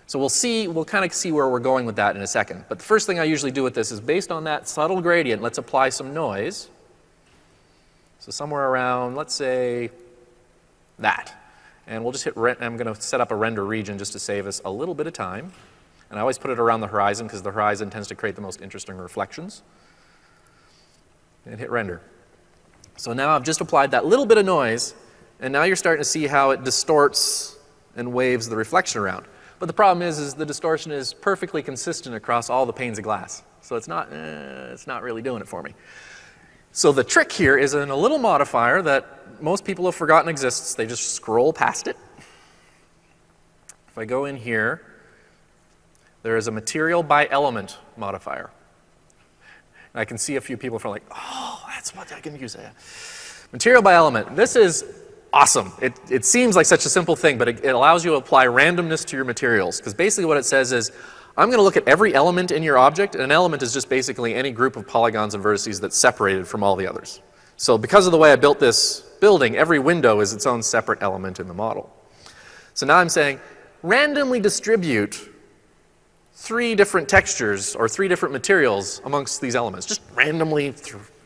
So we'll kind of see where we're going with that in a second. But the first thing I usually do with this is based on that subtle gradient, let's apply some noise. So somewhere around, let's say, that. And we'll just hit I'm going to set up a render region just to save us a little bit of time. And I always put it around the horizon because the horizon tends to create the most interesting reflections. And hit render. So now I've just applied that little bit of noise, and now you're starting to see how it distorts and waves the reflection around. But the problem is the distortion is perfectly consistent across all the panes of glass. So it's not really doing it for me. So the trick here is in a little modifier that most people have forgotten exists. They just scroll past it. If I go in here, there is a material by element modifier. And I can see a few people are like, oh, that's what I can use. Material by element. This is awesome. It seems like such a simple thing, but it allows you to apply randomness to your materials. Because basically what it says is, I'm going to look at every element in your object, and an element is just basically any group of polygons and vertices that's separated from all the others. So because of the way I built this building, every window is its own separate element in the model. So now I'm saying, randomly distribute 3 different textures or 3 different materials amongst these elements. Just randomly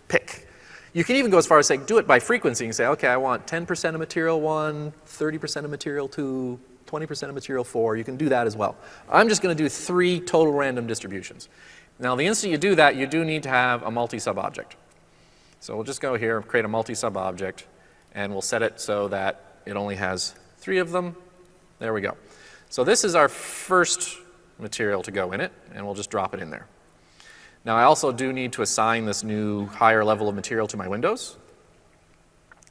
pick. You can even go as far as saying, do it by frequency. You can say, okay, I want 10% of material 1, 30% of material 2, 20% of material 4. You can do that as well. I'm just going to do 3 total random distributions. Now, the instant you do that, you do need to have a multi-sub object. So we'll just go here, create a multi-sub object, and we'll set it so that it only has 3 of them. There we go. So this is our first material to go in it, and we'll just drop it in there. Now, I also do need to assign this new higher level of material to my windows.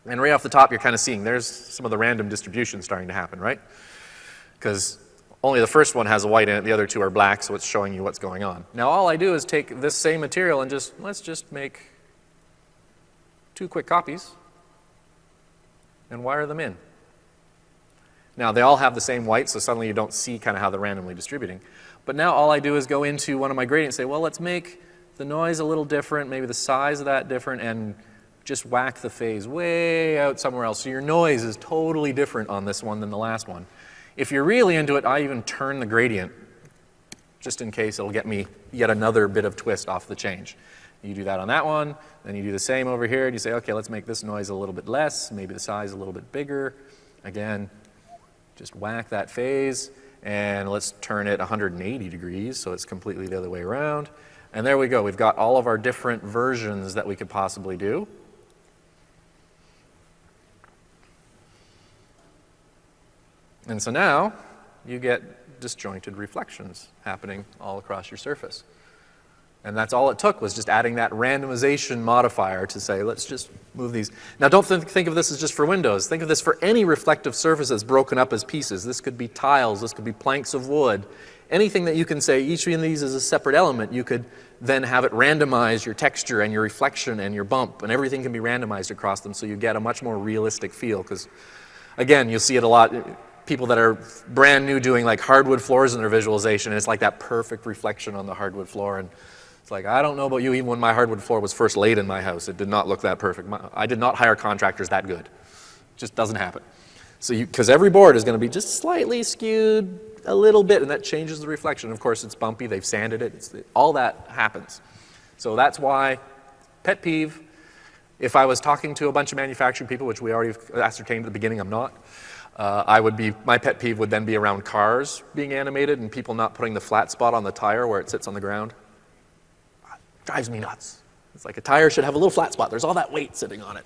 And right off the top, you're kind of seeing there's some of the random distribution starting to happen, right? Because only the first one has a white in it, the other 2 are black, so it's showing you what's going on. Now, all I do is take this same material and let's just make 2 quick copies and wire them in. Now, they all have the same white, so suddenly you don't see kind of how they're randomly distributing. But now all I do is go into one of my gradients and say, well, let's make the noise a little different, maybe the size of that different, and just whack the phase way out somewhere else. So your noise is totally different on this one than the last one. If you're really into it, I even turn the gradient, just in case it'll get me yet another bit of twist off the change. You do that on that one, then you do the same over here, and you say, okay, let's make this noise a little bit less, maybe the size a little bit bigger. Again, just whack that phase, and let's turn it 180 degrees so it's completely the other way around. And there we go. We've got all of our different versions that we could possibly do. And so now you get disjointed reflections happening all across your surface. And that's all it took, was just adding that randomization modifier to say, let's just move these. Now don't think of this as just for windows. Think of this for any reflective surface that's broken up as pieces. This could be tiles, this could be planks of wood. Anything that you can say, each one of these is a separate element, you could then have it randomize your texture and your reflection and your bump, and everything can be randomized across them so you get a much more realistic feel. Because again, you'll see it a lot. People that are brand new doing like hardwood floors in their visualization, and it's like that perfect reflection on the hardwood floor. And it's like, I don't know about you, even when my hardwood floor was first laid in my house, it did not look that perfect. I did not hire contractors that good. It just doesn't happen. So because every board is going to be just slightly skewed a little bit, and that changes the reflection. Of course, it's bumpy, they've sanded it, all that happens. So that's why, pet peeve, if I was talking to a bunch of manufacturing people, which we already ascertained at the beginning I'm not, my pet peeve would then be around cars being animated and people not putting the flat spot on the tire where it sits on the ground. Drives me nuts. It's like a tire should have a little flat spot. There's all that weight sitting on it.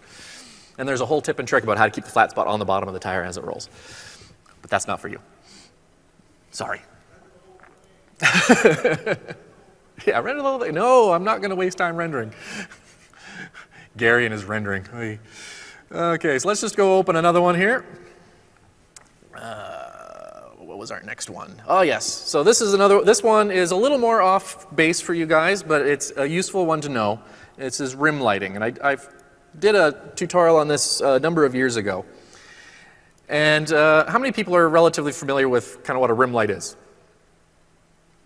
And there's a whole tip and trick about how to keep the flat spot on the bottom of the tire as it rolls. But that's not for you. Sorry. Yeah, render the whole thing. No, I'm not going to waste time rendering. Gary and his rendering. Okay, so let's just go open another one here. What was our next one? Oh yes, so this one is a little more off base for you guys, but it's a useful one to know. It's this rim lighting, and I did a tutorial on this a number of years ago. And how many people are relatively familiar with kind of what a rim light is?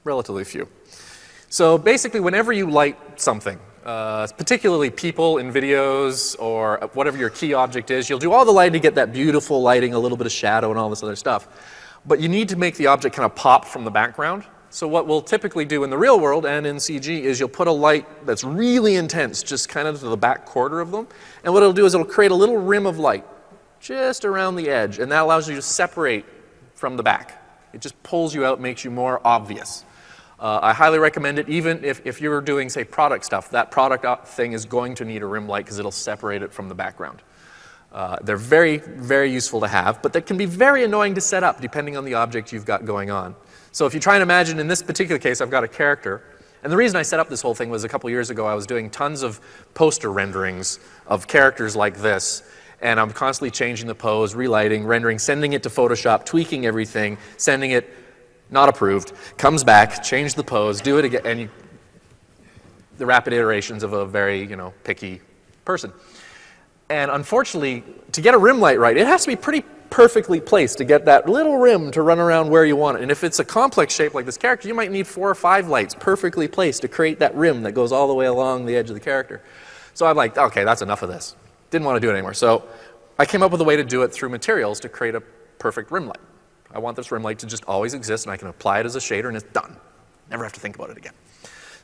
Relatively few. So basically, whenever you light something, particularly people in videos or whatever your key object is, you'll do all the lighting to get that beautiful lighting, a little bit of shadow and all this other stuff. But you need to make the object kind of pop from the background. So what we'll typically do in the real world and in CG is you'll put a light that's really intense just kind of to the back quarter of them. And what it'll do is it'll create a little rim of light just around the edge, and that allows you to separate from the back. It just pulls you out, makes you more obvious. I highly recommend it, even if you're doing, say, product stuff. That product thing is going to need a rim light because it'll separate it from the background. They're very, very useful to have, but that can be very annoying to set up depending on the object you've got going on. So if you try and imagine, in this particular case, I've got a character. And the reason I set up this whole thing was a couple years ago I was doing tons of poster renderings of characters like this. And I'm constantly changing the pose, relighting, rendering, sending it to Photoshop, tweaking everything, sending it, not approved, comes back, change the pose, do it again, and the rapid iterations of a very, picky person. And unfortunately, to get a rim light right, it has to be pretty perfectly placed to get that little rim to run around where you want it. And if it's a complex shape like this character, you might need 4 or 5 lights perfectly placed to create that rim that goes all the way along the edge of the character. So I'm like, okay, that's enough of this. Didn't want to do it anymore. So I came up with a way to do it through materials to create a perfect rim light. I want this rim light to just always exist, and I can apply it as a shader, and it's done. Never have to think about it again.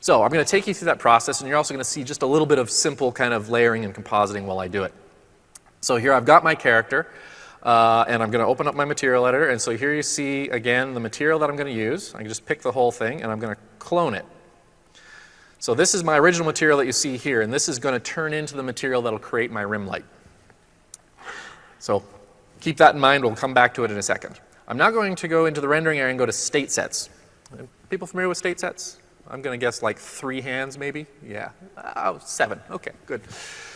So I'm going to take you through that process, and you're also going to see just a little bit of simple kind of layering and compositing while I do it. So here I've got my character, and I'm going to open up my material editor, and so here you see, again, the material that I'm going to use. I can just pick the whole thing, and I'm going to clone it. So this is my original material that you see here, and this is going to turn into the material that will create my rim light. So keep that in mind. We'll come back to it in a second. I'm now going to go into the rendering area and go to state sets. People familiar with state sets? I'm going to guess like 3 hands maybe. Yeah. 7. Okay, good.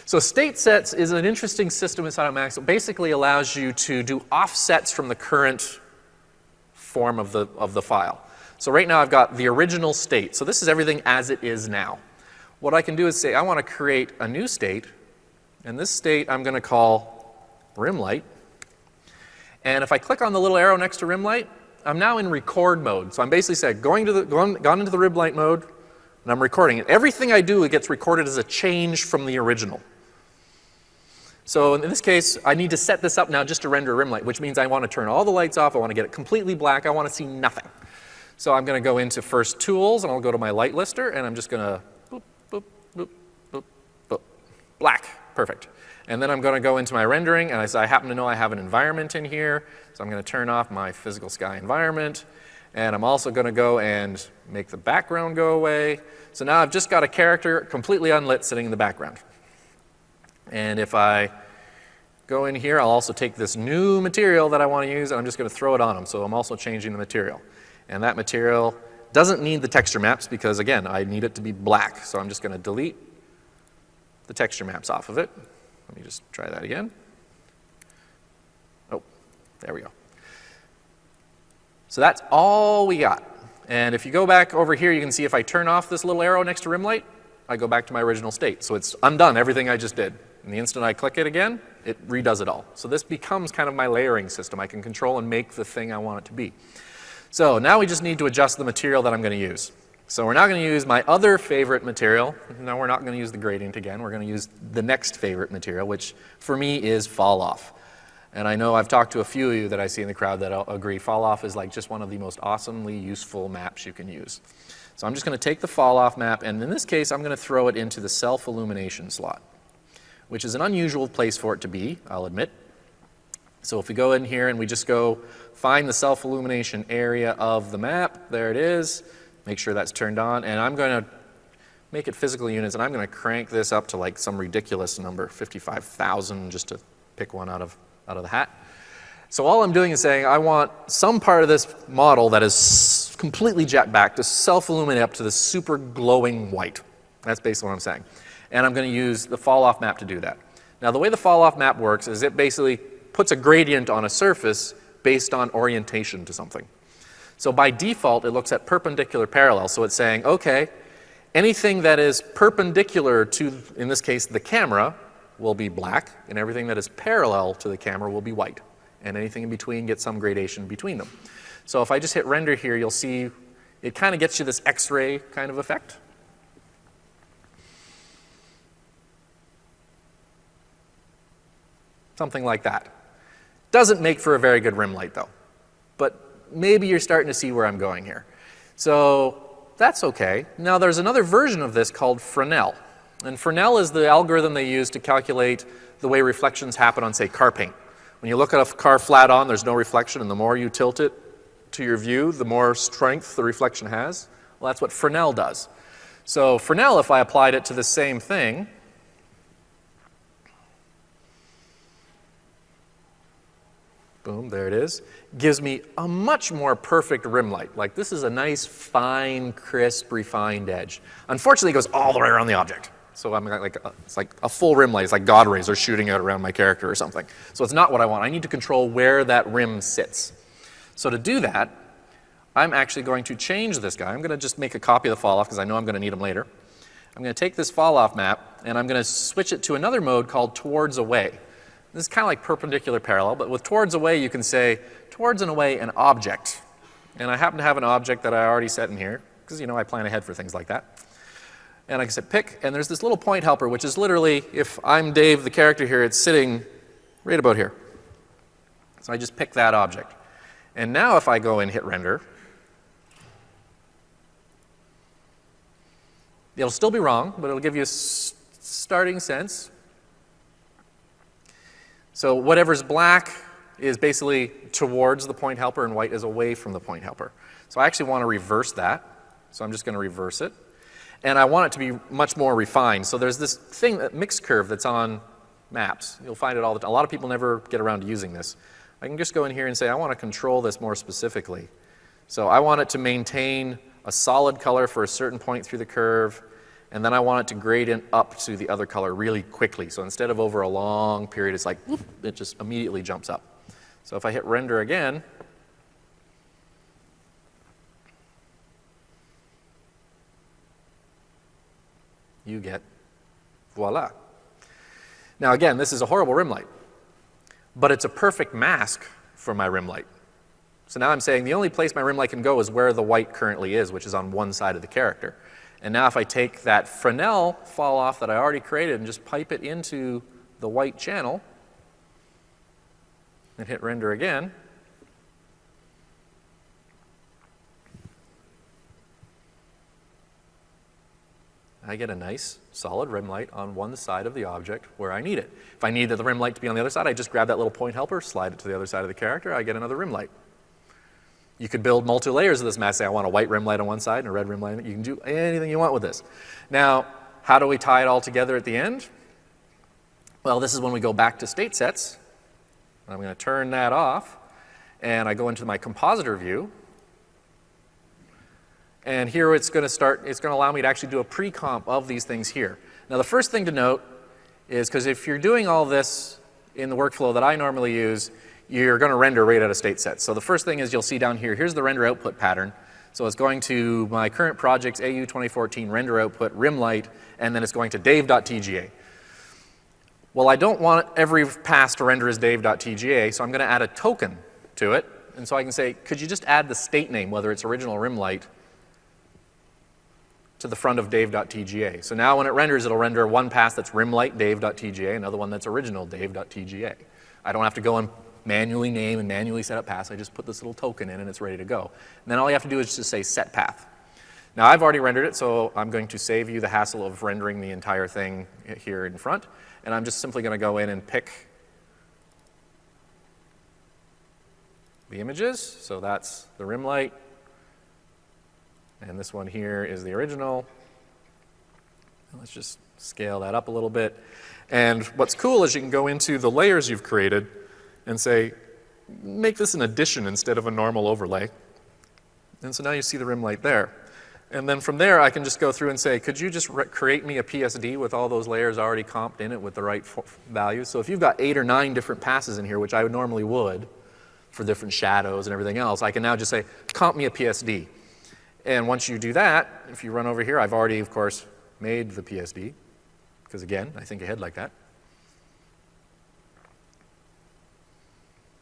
So state sets is an interesting system inside of Max that basically allows you to do offsets from the current form of the file. So right now I've got the original state. So this is everything as it is now. What I can do is say I want to create a new state, and this state I'm going to call rim light. And if I click on the little arrow next to rim light, I'm now in record mode. So I'm basically saying gone into the rim light mode, and I'm recording it. Everything I do, it gets recorded as a change from the original. So in this case, I need to set this up now just to render a rim light, which means I want to turn all the lights off. I want to get it completely black. I want to see nothing. So I'm going to go into first tools, and I'll go to my light lister, and I'm just going to boop, boop, boop, black, perfect. And then I'm going to go into my rendering, and I happen to know I have an environment in here, so I'm going to turn off my physical sky environment. And I'm also going to go and make the background go away. So now I've just got a character completely unlit sitting in the background. And if I go in here, I'll also take this new material that I want to use, and I'm just going to throw it on them. So I'm also changing the material. And that material doesn't need the texture maps because, again, I need it to be black. So I'm just going to delete the texture maps off of it. Let me just try that again. Oh, there we go. So that's all we got. And if you go back over here, you can see if I turn off this little arrow next to rim light, I go back to my original state. So it's undone everything I just did. And the instant I click it again, it redoes it all. So this becomes kind of my layering system. I can control and make the thing I want it to be. So now we just need to adjust the material that I'm going to use. So we're now going to use my other favorite material. No, we're not going to use the gradient again. We're going to use the next favorite material, which for me is fall off. And I know I've talked to a few of you that I see in the crowd that agree fall off is like just one of the most awesomely useful maps you can use. So I'm just going to take the fall off map, and in this case, I'm going to throw it into the self-illumination slot, which is an unusual place for it to be, I'll admit. So if we go in here and we just go find the self-illumination area of the map, there it is. Make sure that's turned on, and I'm going to make it physical units, and I'm going to crank this up to like some ridiculous number, 55,000, just to pick one out of the hat. So all I'm doing is saying I want some part of this model that is completely jet back to self-illuminate up to this super glowing white. That's basically what I'm saying. And I'm going to use the fall-off map to do that. Now the way the fall-off map works is it basically puts a gradient on a surface based on orientation to something. So by default, it looks at perpendicular parallel. So it's saying, okay, anything that is perpendicular to, in this case, the camera will be black, and everything that is parallel to the camera will be white. And anything in between gets some gradation between them. So if I just hit render here, you'll see it kind of gets you this X-ray kind of effect. Something like that. Doesn't make for a very good rim light though. But maybe you're starting to see where I'm going here. So that's okay. Now there's another version of this called Fresnel. And Fresnel is the algorithm they use to calculate the way reflections happen on, say, car paint. When you look at a car flat on, there's no reflection, and the more you tilt it to your view, the more strength the reflection has. Well, that's what Fresnel does. So Fresnel, if I applied it to the same thing, boom, there it is, gives me a much more perfect rim light. Like this is a nice, fine, crisp, refined edge. Unfortunately, it goes all the way around the object. So I'm like, it's like a full rim light. It's like God rays are shooting out around my character or something. So it's not what I want. I need to control where that rim sits. So to do that, I'm actually going to change this guy. I'm going to just make a copy of the fall off because I know I'm going to need them later. I'm going to take this fall off map and I'm going to switch it to another mode called towards away. This is kind of like perpendicular parallel, but with towards away you can say towards and away an object. And I happen to have an object that I already set in here because you know I plan ahead for things like that. And I can say pick, and there's this little point helper, which is literally, if I'm Dave, the character here, it's sitting right about here. So I just pick that object. And now if I go and hit render, it'll still be wrong, but it'll give you a starting sense. So whatever's black is basically towards the point helper, and white is away from the point helper. So I actually want to reverse that. So I'm just going to reverse it. And I want it to be much more refined. So there's this thing, that mix curve that's on maps. You'll find it all the time. A lot of people never get around to using this. I can just go in here and say, I want to control this more specifically. So I want it to maintain a solid color for a certain point through the curve, and then I want it to gradient up to the other color really quickly. So instead of over a long period, it's like, whoop, it just immediately jumps up. So if I hit render again, you get voila. Now again, this is a horrible rim light, but it's a perfect mask for my rim light. So now I'm saying the only place my rim light can go is where the white currently is, which is on one side of the character. And now if I take that Fresnel fall off that I already created and just pipe it into the white channel and hit render again, I get a nice solid rim light on one side of the object where I need it. If I need the rim light to be on the other side, I just grab that little point helper, slide it to the other side of the character, I get another rim light. You could build multi-layers of this mask. Say I want a white rim light on one side and a red rim light. You can do anything you want with this. Now, how do we tie it all together at the end? Well, this is when we go back to state sets. I'm going to turn that off, and I go into my compositor view. And here it's going to allow me to actually do a pre-comp of these things here. Now, the first thing to note is, because if you're doing all this in the workflow that I normally use, you're going to render right out of state sets. So the first thing is you'll see down here, here's the render output pattern. So it's going to my current project's AU 2014 render output rim light, and then it's going to dave.tga. Well, I don't want every pass to render as dave.tga, so I'm going to add a token to it. And so I can say, could you just add the state name, whether it's original rim light, to the front of dave.tga. So now when it renders, it'll render one pass that's rimlight dave.tga, another one that's original dave.tga. I don't have to go and manually name and manually set up paths. I just put this little token in and it's ready to go. And then all you have to do is just say set path. Now I've already rendered it, so I'm going to save you the hassle of rendering the entire thing here in front. And I'm just simply going to go in and pick the images. So that's the rim light. And this one here is the original. Let's just scale that up a little bit. And what's cool is you can go into the layers you've created and say, make this an addition instead of a normal overlay. And so now you see the rim light there. And then from there, I can just go through and say, could you just create me a PSD with all those layers already comped in it with the right values? So if you've got 8 or 9 different passes in here, which I would normally would for different shadows and everything else, I can now just say, comp me a PSD. And once you do that, if you run over here, I've already, of course, made the PSD. Because again, I think ahead like that.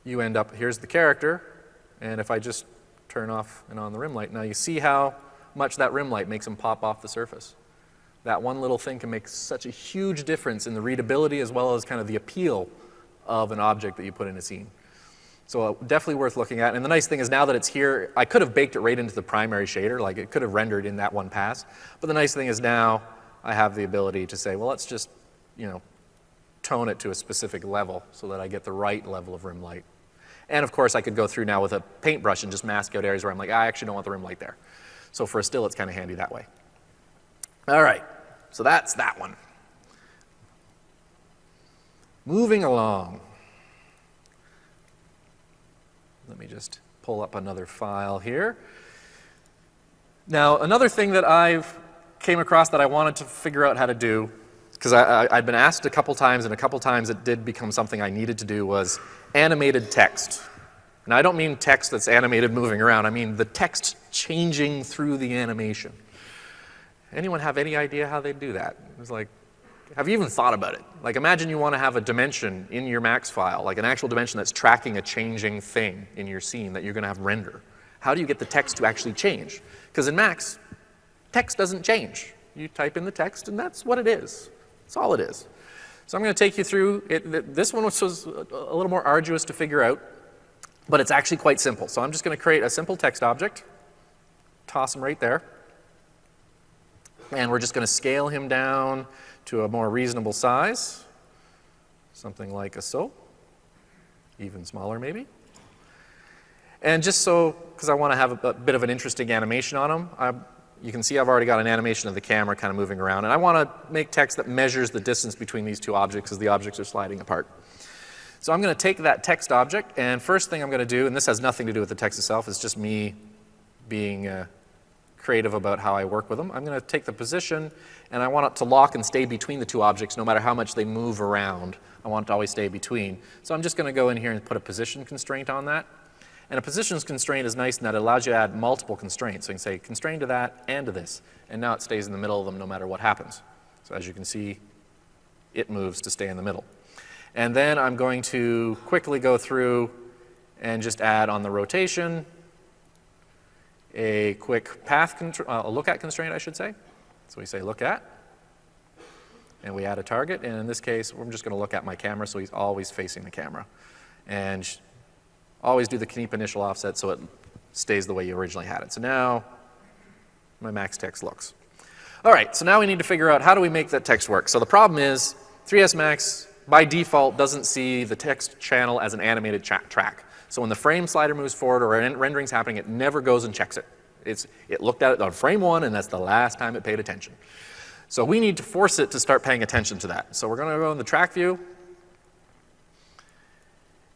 You end up, here's the character, and if I just turn off and on the rim light, now you see how much that rim light makes them pop off the surface. That one little thing can make such a huge difference in the readability as well as kind of the appeal of an object that you put in a scene. So definitely worth looking at. And the nice thing is now that it's here, I could have baked it right into the primary shader, like it could have rendered in that one pass. But the nice thing is now I have the ability to say, well, let's just, tone it to a specific level so that I get the right level of rim light. And of course, I could go through now with a paintbrush and just mask out areas where I'm like, I actually don't want the rim light there. So for a still, it's kind of handy that way. All right, so that's that one. Moving along. Let me just pull up another file here. Now, another thing that I've came across that I wanted to figure out how to do, because I'd been asked a couple times, and a couple times it did become something I needed to do, was animated text. Now, I don't mean text that's animated moving around. I mean the text changing through the animation. Anyone have any idea how they'd do that? It was like, have you even thought about it? Like, imagine you want to have a dimension in your Max file, like an actual dimension that's tracking a changing thing in your scene that you're going to have render. How do you get the text to actually change? Because in Max, text doesn't change. You type in the text, and that's what it is. That's all it is. So I'm going to take you through it. This one was a little more arduous to figure out, but it's actually quite simple. So I'm just going to create a simple text object, toss him right there, and we're just going to scale him down to a more reasonable size, something like a so, even smaller maybe. And just so, because I want to have a bit of an interesting animation on him, you can see I've already got an animation of the camera kind of moving around, and I want to make text that measures the distance between these two objects as the objects are sliding apart. So I'm going to take that text object, and first thing I'm going to do, and this has nothing to do with the text itself, it's just me being creative about how I work with them. I'm going to take the position, and I want it to lock and stay between the two objects no matter how much they move around. I want it to always stay between. So I'm just going to go in here and put a position constraint on that. And a positions constraint is nice in that it allows you to add multiple constraints. So you can say constrain to that and to this. And now it stays in the middle of them no matter what happens. So as you can see, it moves to stay in the middle. And then I'm going to quickly go through and just add on the rotation a quick path, a look at constraint, I should say. So we say look at, and we add a target. And in this case, we're just going to look at my camera, so he's always facing the camera. And always do the keep initial offset so it stays the way you originally had it. So now my max text looks. All right, so now we need to figure out how do we make that text work. So the problem is 3ds Max, by default, doesn't see the text channel as an animated track. So when the frame slider moves forward or rendering's happening, it never goes and checks it. It looked at it on frame 1, and that's the last time it paid attention. So we need to force it to start paying attention to that. So we're going to go in the track view.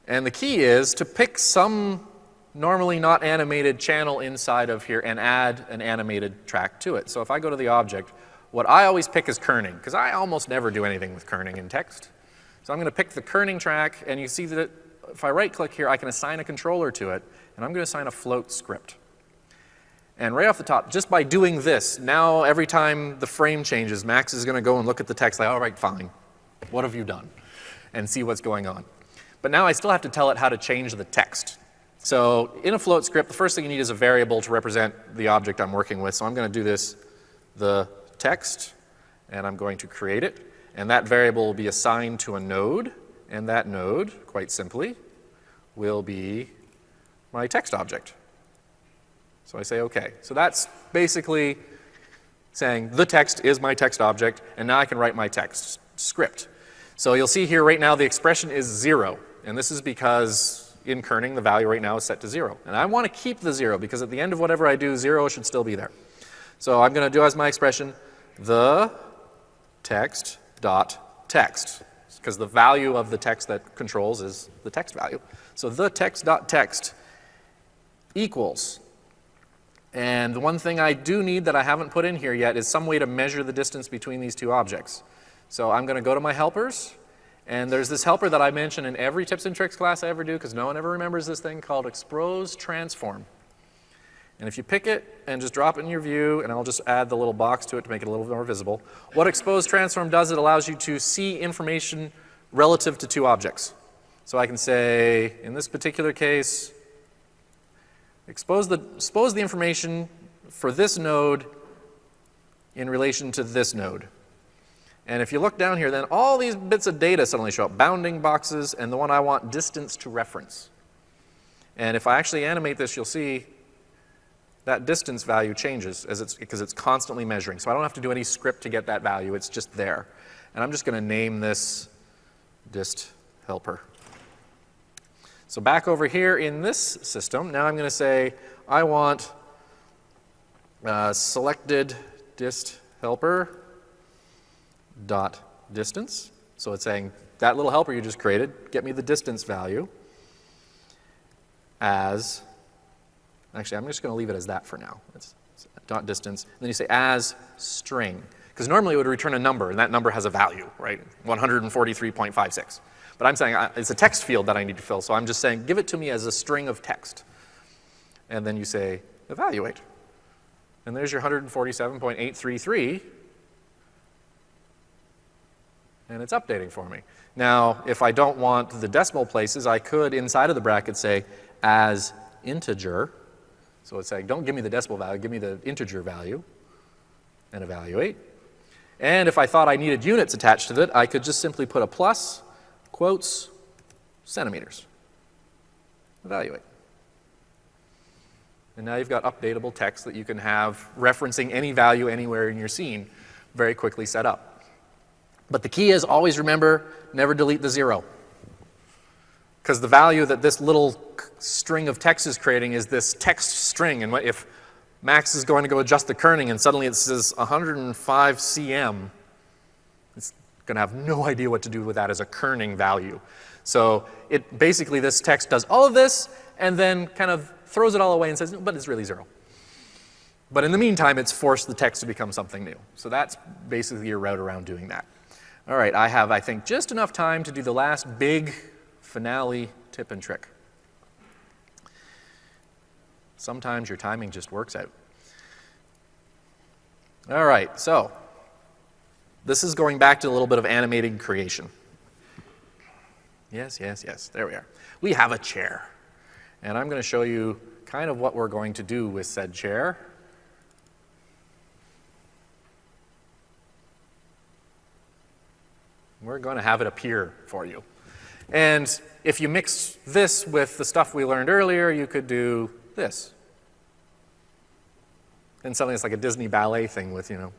And the key is to pick some normally not animated channel inside of here and add an animated track to it. So if I go to the object, what I always pick is kerning, because I almost never do anything with kerning in text. So I'm going to pick the kerning track, and you see that if I right-click here, I can assign a controller to it, and I'm going to assign a float script. And right off the top, just by doing this, now every time the frame changes, Max is going to go and look at the text like, all right, fine, what have you done? And see what's going on. But now I still have to tell it how to change the text. So in a float script, the first thing you need is a variable to represent the object I'm working with. So I'm going to do this, the text, and I'm going to create it. And that variable will be assigned to a node. And that node, quite simply, will be my text object. So I say OK. So that's basically saying the text is my text object, and now I can write my text script. So you'll see here right now the expression is 0. And this is because in kerning, the value right now is set to 0. And I want to keep the 0, because at the end of whatever I do, 0 should still be there. So I'm going to do as my expression the text dot text, because the value of the text that controls is the text value. So the text dot text equals. And the one thing I do need that I haven't put in here yet is some way to measure the distance between these two objects. So I'm going to go to my helpers. And there's this helper that I mention in every tips and tricks class I ever do, because no one ever remembers this thing called expose transform. And if you pick it and just drop it in your view, and I'll just add the little box to it to make it a little more visible, what expose transform does, it allows you to see information relative to two objects. So I can say, in this particular case, expose the information for this node in relation to this node. And if you look down here, then all these bits of data suddenly show up, bounding boxes, and the one I want, distance to reference. And if I actually animate this, you'll see that distance value changes because it's constantly measuring. So I don't have to do any script to get that value. It's just there. And I'm just going to name this dist helper. So back over here in this system, now I'm going to say I want selected dist helper dot distance. So it's saying that little helper you just created, get me the distance value as, actually I'm just going to leave it as that for now. It's dot distance. And then you say as string. Because normally it would return a number, and that number has a value, right? 143.56. But I'm saying it's a text field that I need to fill, so I'm just saying give it to me as a string of text. And then you say evaluate. And there's your 147.833. And it's updating for me. Now, if I don't want the decimal places, I could, inside of the bracket, say as integer. So it's saying, don't give me the decimal value, give me the integer value, and evaluate. And if I thought I needed units attached to it, I could just simply put a plus, quotes, centimeters. Evaluate. And now you've got updatable text that you can have referencing any value anywhere in your scene very quickly set up. But the key is always remember, never delete the 0. Because the value that this little string of text is creating is this text string. And if Max is going to go adjust the kerning and suddenly it says 105 cm, it's going to have no idea what to do with that as a kerning value. So it basically, this text does all of this and then kind of throws it all away and says, but it's really 0. But in the meantime, it's forced the text to become something new. So that's basically your route around doing that. All right, I have, I think, just enough time to do the last big finale tip and trick. Sometimes your timing just works out. All right, so this is going back to a little bit of animating creation. Yes, yes, yes, there we are. We have a chair. And I'm going to show you kind of what we're going to do with said chair. We're going to have it appear for you. And if you mix this with the stuff we learned earlier, you could do this. And suddenly it's like a Disney ballet thing with, you know,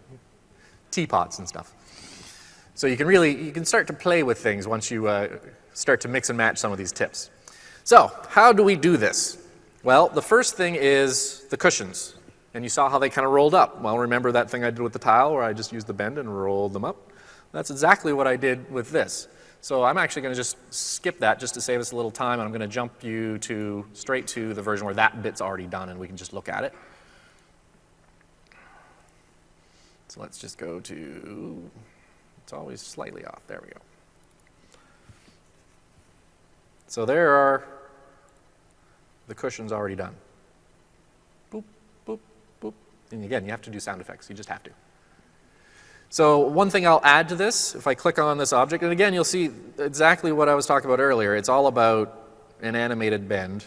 teapots and stuff. So you can start to play with things once you start to mix and match some of these tips. So how do we do this? Well, the first thing is the cushions. And you saw how they kind of rolled up. Well, remember that thing I did with the tile where I just used the bend and rolled them up? That's exactly what I did with this. So I'm actually going to just skip that just to save us a little time, and I'm going to jump you straight to the version where that bit's already done and we can just look at it. So let's just go to, it's always slightly off, there we go. So there are the cushions already done. Boop, boop, boop. And again, you have to do sound effects, you just have to. So one thing I'll add to this, if I click on this object, and again, you'll see exactly what I was talking about earlier. It's all about an animated bend,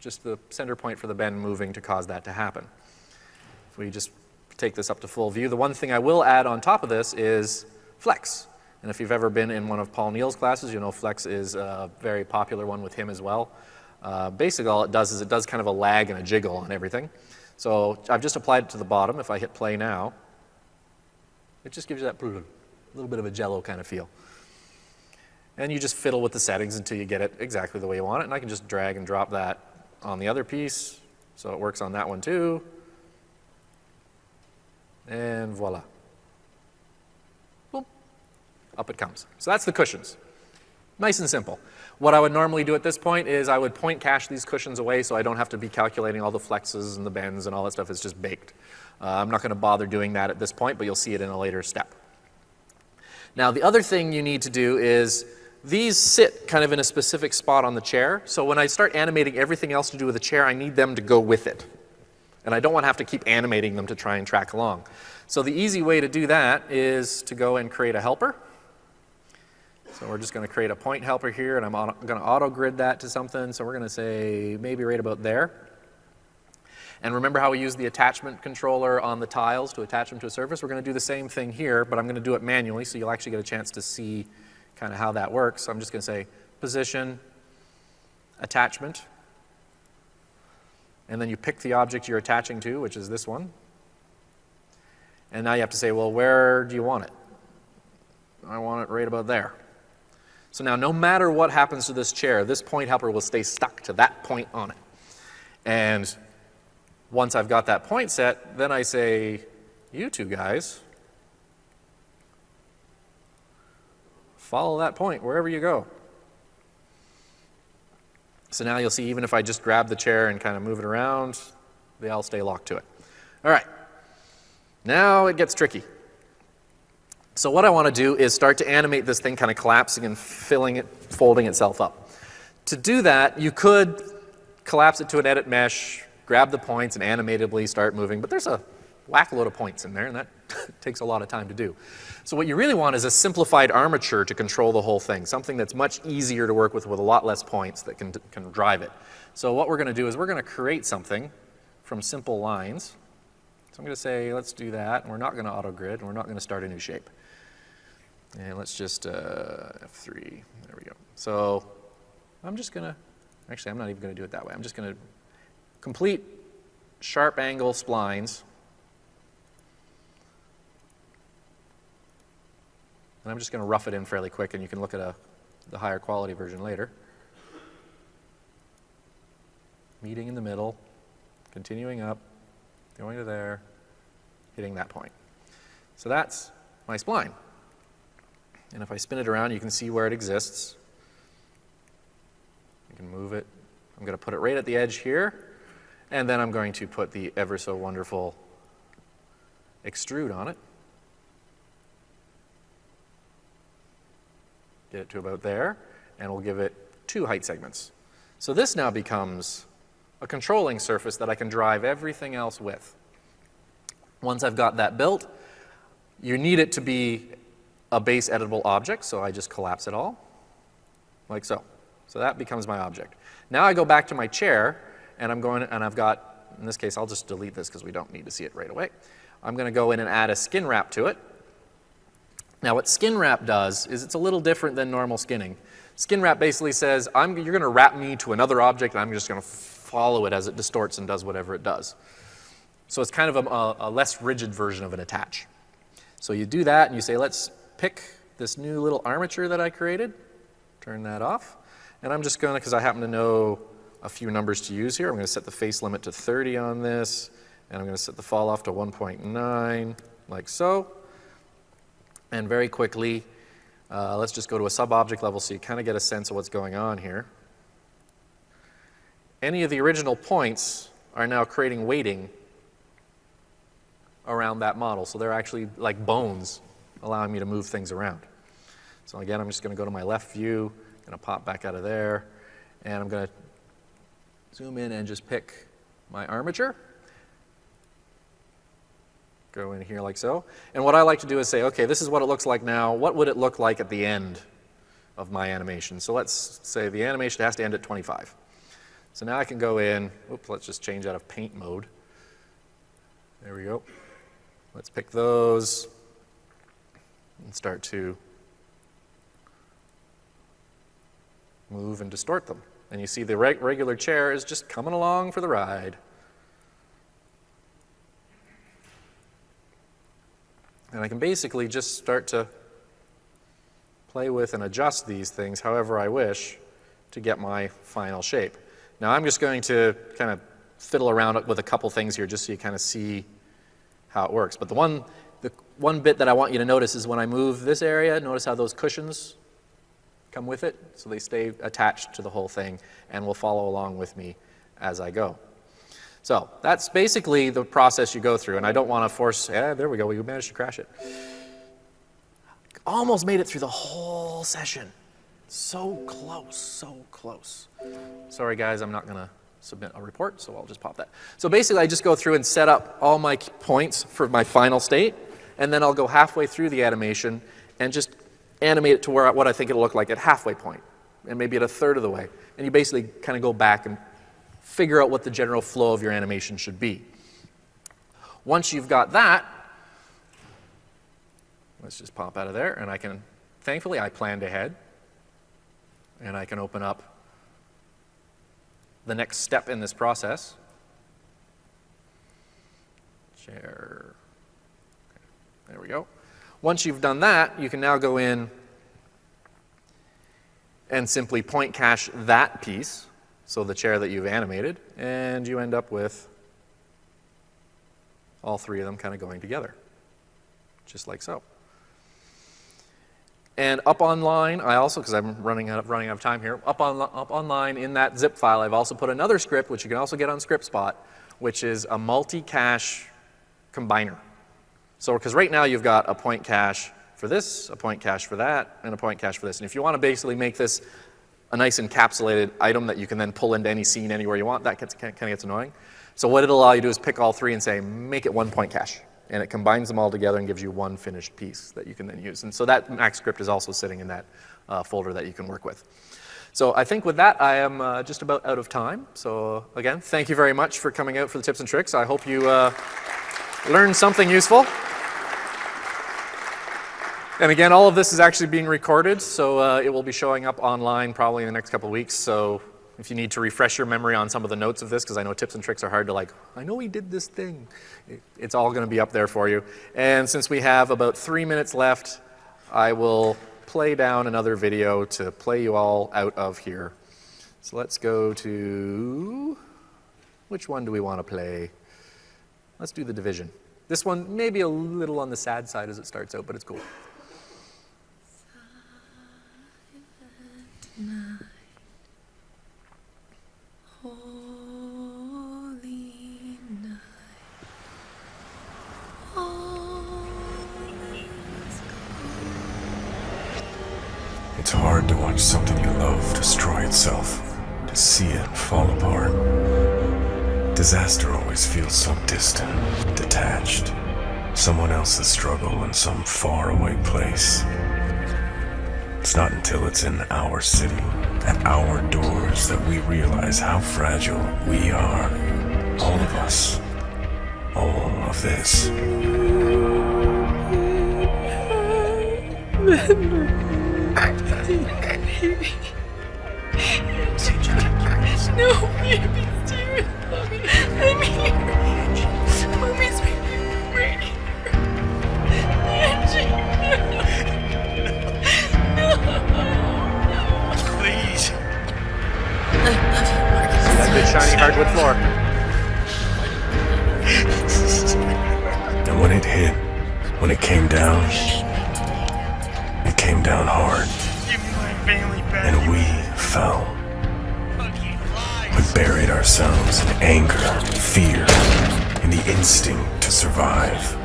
just the center point for the bend moving to cause that to happen. If we just take this up to full view, the one thing I will add on top of this is flex. And if you've ever been in one of Paul Neal's classes, you know flex is a very popular one with him as well. Basically all it does is it does kind of a lag and a jiggle on everything. So I've just applied it to the bottom. If I hit play now, it just gives you that little bit of a jello kind of feel. And you just fiddle with the settings until you get it exactly the way you want it. And I can just drag and drop that on the other piece so it works on that one too. And voila. Boom. Up it comes. So that's the cushions. Nice and simple. What I would normally do at this point is I would point cache these cushions away so I don't have to be calculating all the flexes and the bends and all that stuff. It's just baked. I'm not going to bother doing that at this point, but you'll see it in a later step. Now, the other thing you need to do is these sit kind of in a specific spot on the chair. So when I start animating everything else to do with the chair, I need them to go with it. And I don't want to have to keep animating them to try and track along. So the easy way to do that is to go and create a helper. So we're just going to create a point helper here, and I'm going to auto-grid that to something. So we're going to say maybe right about there. And remember how we use the attachment controller on the tiles to attach them to a surface? We're going to do the same thing here, but I'm going to do it manually, so you'll actually get a chance to see kind of how that works. So I'm just going to say position, attachment, and then you pick the object you're attaching to, which is this one. And now you have to say, well, where do you want it? I want it right about there. So now no matter what happens to this chair, this point helper will stay stuck to that point on it. And once I've got that point set, then I say, you two guys, follow that point wherever you go. So now you'll see even if I just grab the chair and kind of move it around, they all stay locked to it. All right, now it gets tricky. So what I want to do is start to animate this thing kind of collapsing and folding itself up. To do that, you could collapse it to an edit mesh, grab the points and animatively start moving, but there's a whack load of points in there and that takes a lot of time to do. So what you really want is a simplified armature to control the whole thing, something that's much easier to work with a lot less points that can drive it. So what we're going to do is we're going to create something from simple lines. So I'm going to say let's do that, and we're not going to auto grid, and we're not going to start a new shape. And let's just F3, there we go. So I'm just going to, actually I'm not even going to do it that way. I'm just going to complete sharp angle splines. And I'm just going to rough it in fairly quick, and you can look at the higher quality version later. Meeting in the middle, continuing up, going to there, hitting that point. So that's my spline. And if I spin it around, you can see where it exists. You can move it. I'm going to put it right at the edge here. And then I'm going to put the ever so wonderful extrude on it. Get it to about there. And we'll give it 2 height segments. So this now becomes a controlling surface that I can drive everything else with. Once I've got that built, you need it to be a base editable object, so I just collapse it all, like so. So that becomes my object. Now I go back to my chair, and I've got, in this case, I'll just delete this because we don't need to see it right away. I'm going to go in and add a skin wrap to it. Now what skin wrap does is it's a little different than normal skinning. Skin wrap basically says, you're going to wrap me to another object, and I'm just going to follow it as it distorts and does whatever it does. So it's kind of a less rigid version of an attach. So you do that and you say, let's pick this new little armature that I created, turn that off. And I'm just going to, because I happen to know a few numbers to use here, I'm going to set the face limit to 30 on this, and I'm going to set the fall off to 1.9, like so. And very quickly, let's just go to a sub-object level so you kind of get a sense of what's going on here. Any of the original points are now creating weighting around that model. So they're actually like bones, allowing me to move things around. So again, I'm just going to go to my left view, going to pop back out of there, and I'm going to zoom in and just pick my armature. Go in here like so. And what I like to do is say, okay, this is what it looks like now. What would it look like at the end of my animation? So let's say the animation has to end at 25. So now I can go in, oops, let's just change out of paint mode. There we go. Let's pick those and start to move and distort them. And you see the regular chair is just coming along for the ride. And I can basically just start to play with and adjust these things however I wish to get my final shape. Now I'm just going to kind of fiddle around with a couple things here just so you kind of see how it works. But the one bit that I want you to notice is when I move this area, notice how those cushions come with it, so they stay attached to the whole thing and will follow along with me as I go. So that's basically the process you go through, and I don't want to force, yeah, there we go, we managed to crash it. Almost made it through the whole session. So close, so close. Sorry guys, I'm not going to submit a report, so I'll just pop that. So basically I just go through and set up all my points for my final state, and then I'll go halfway through the animation and just animate it to where what I think it'll look like at halfway point, and maybe at a third of the way. And you basically kind of go back and figure out what the general flow of your animation should be. Once you've got that, let's just pop out of there, and I can, thankfully I planned ahead, and I can open up the next step in this process. Share. Okay. There we go. Once you've done that, you can now go in and simply point cache that piece, so the chair that you've animated, and you end up with all three of them kind of going together, just like so. And up online, I also, because I'm running out of time here, up online in that zip file, I've also put another script, which you can also get on ScriptSpot, which is a multi-cache combiner. So, because right now you've got a point cache for this, a point cache for that, and a point cache for this. And if you want to basically make this a nice encapsulated item that you can then pull into any scene anywhere you want, that kind of gets annoying. So what it'll allow you to do is pick all three and say, make it one point cache. And it combines them all together and gives you one finished piece that you can then use. And so that Max script is also sitting in that folder that you can work with. So I think with that, I am just about out of time. So again, thank you very much for coming out for the tips and tricks. I hope you learned something useful. And again, all of this is actually being recorded, so it will be showing up online probably in the next couple of weeks. So if you need to refresh your memory on some of the notes of this, because I know tips and tricks are hard to like, I know we did this thing. It's all going to be up there for you. And since we have about 3 minutes left, I will play down another video to play you all out of here. So let's go to, which one do we want to play? Let's do The Division. This one may be a little on the sad side as it starts out, but it's cool. Night, holy night, all is gone. It's hard to watch something you love destroy itself, to see it fall apart. Disaster always feels so distant, detached, someone else's struggle in some faraway place. It's not until it's in our city, at our doors, that we realize how fragile we are. All of us. All of this. No, baby, Steven, Mommy, I'm here. Mommy's right here. good shiny hardwood floor. And when it hit, when it came down hard. Give me my family back. And we fell. We buried ourselves in anger, fear, in the instinct to survive.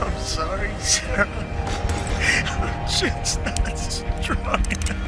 I'm sorry, Sarah. I'm just not strong enough.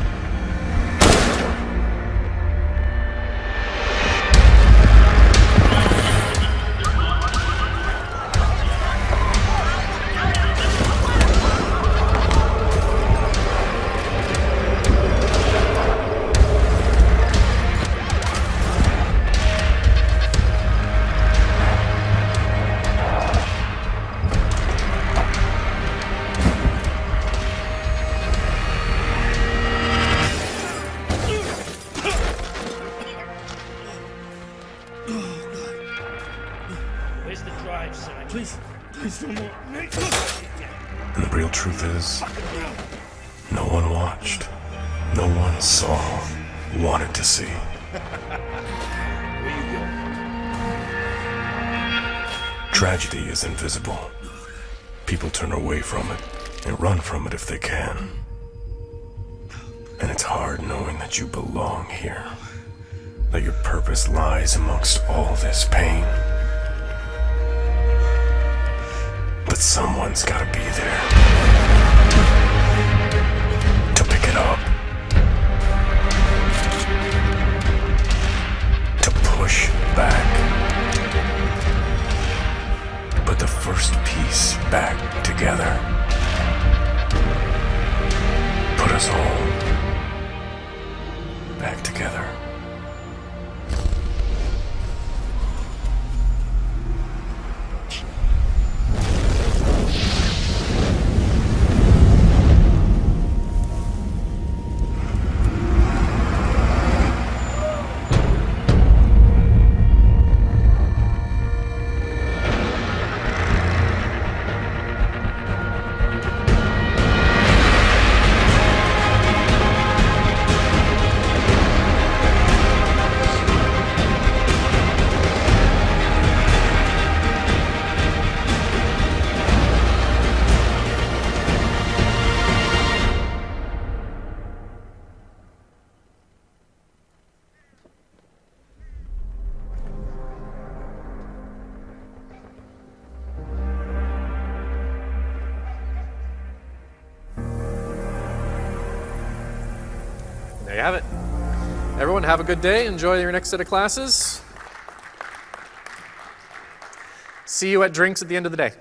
Where's the drive, son? Please, no more. And the real truth is, no one watched. No one saw, wanted to see. Where you going? Tragedy is invisible. People turn away from it and run from it if they can. And it's hard knowing that you belong here, that your purpose lies amongst all this pain. But someone's gotta be there to pick it up, to push back, put the first piece back together, put us all back together. There you have it. Everyone have a good day. Enjoy your next set of classes. See you at drinks at the end of the day.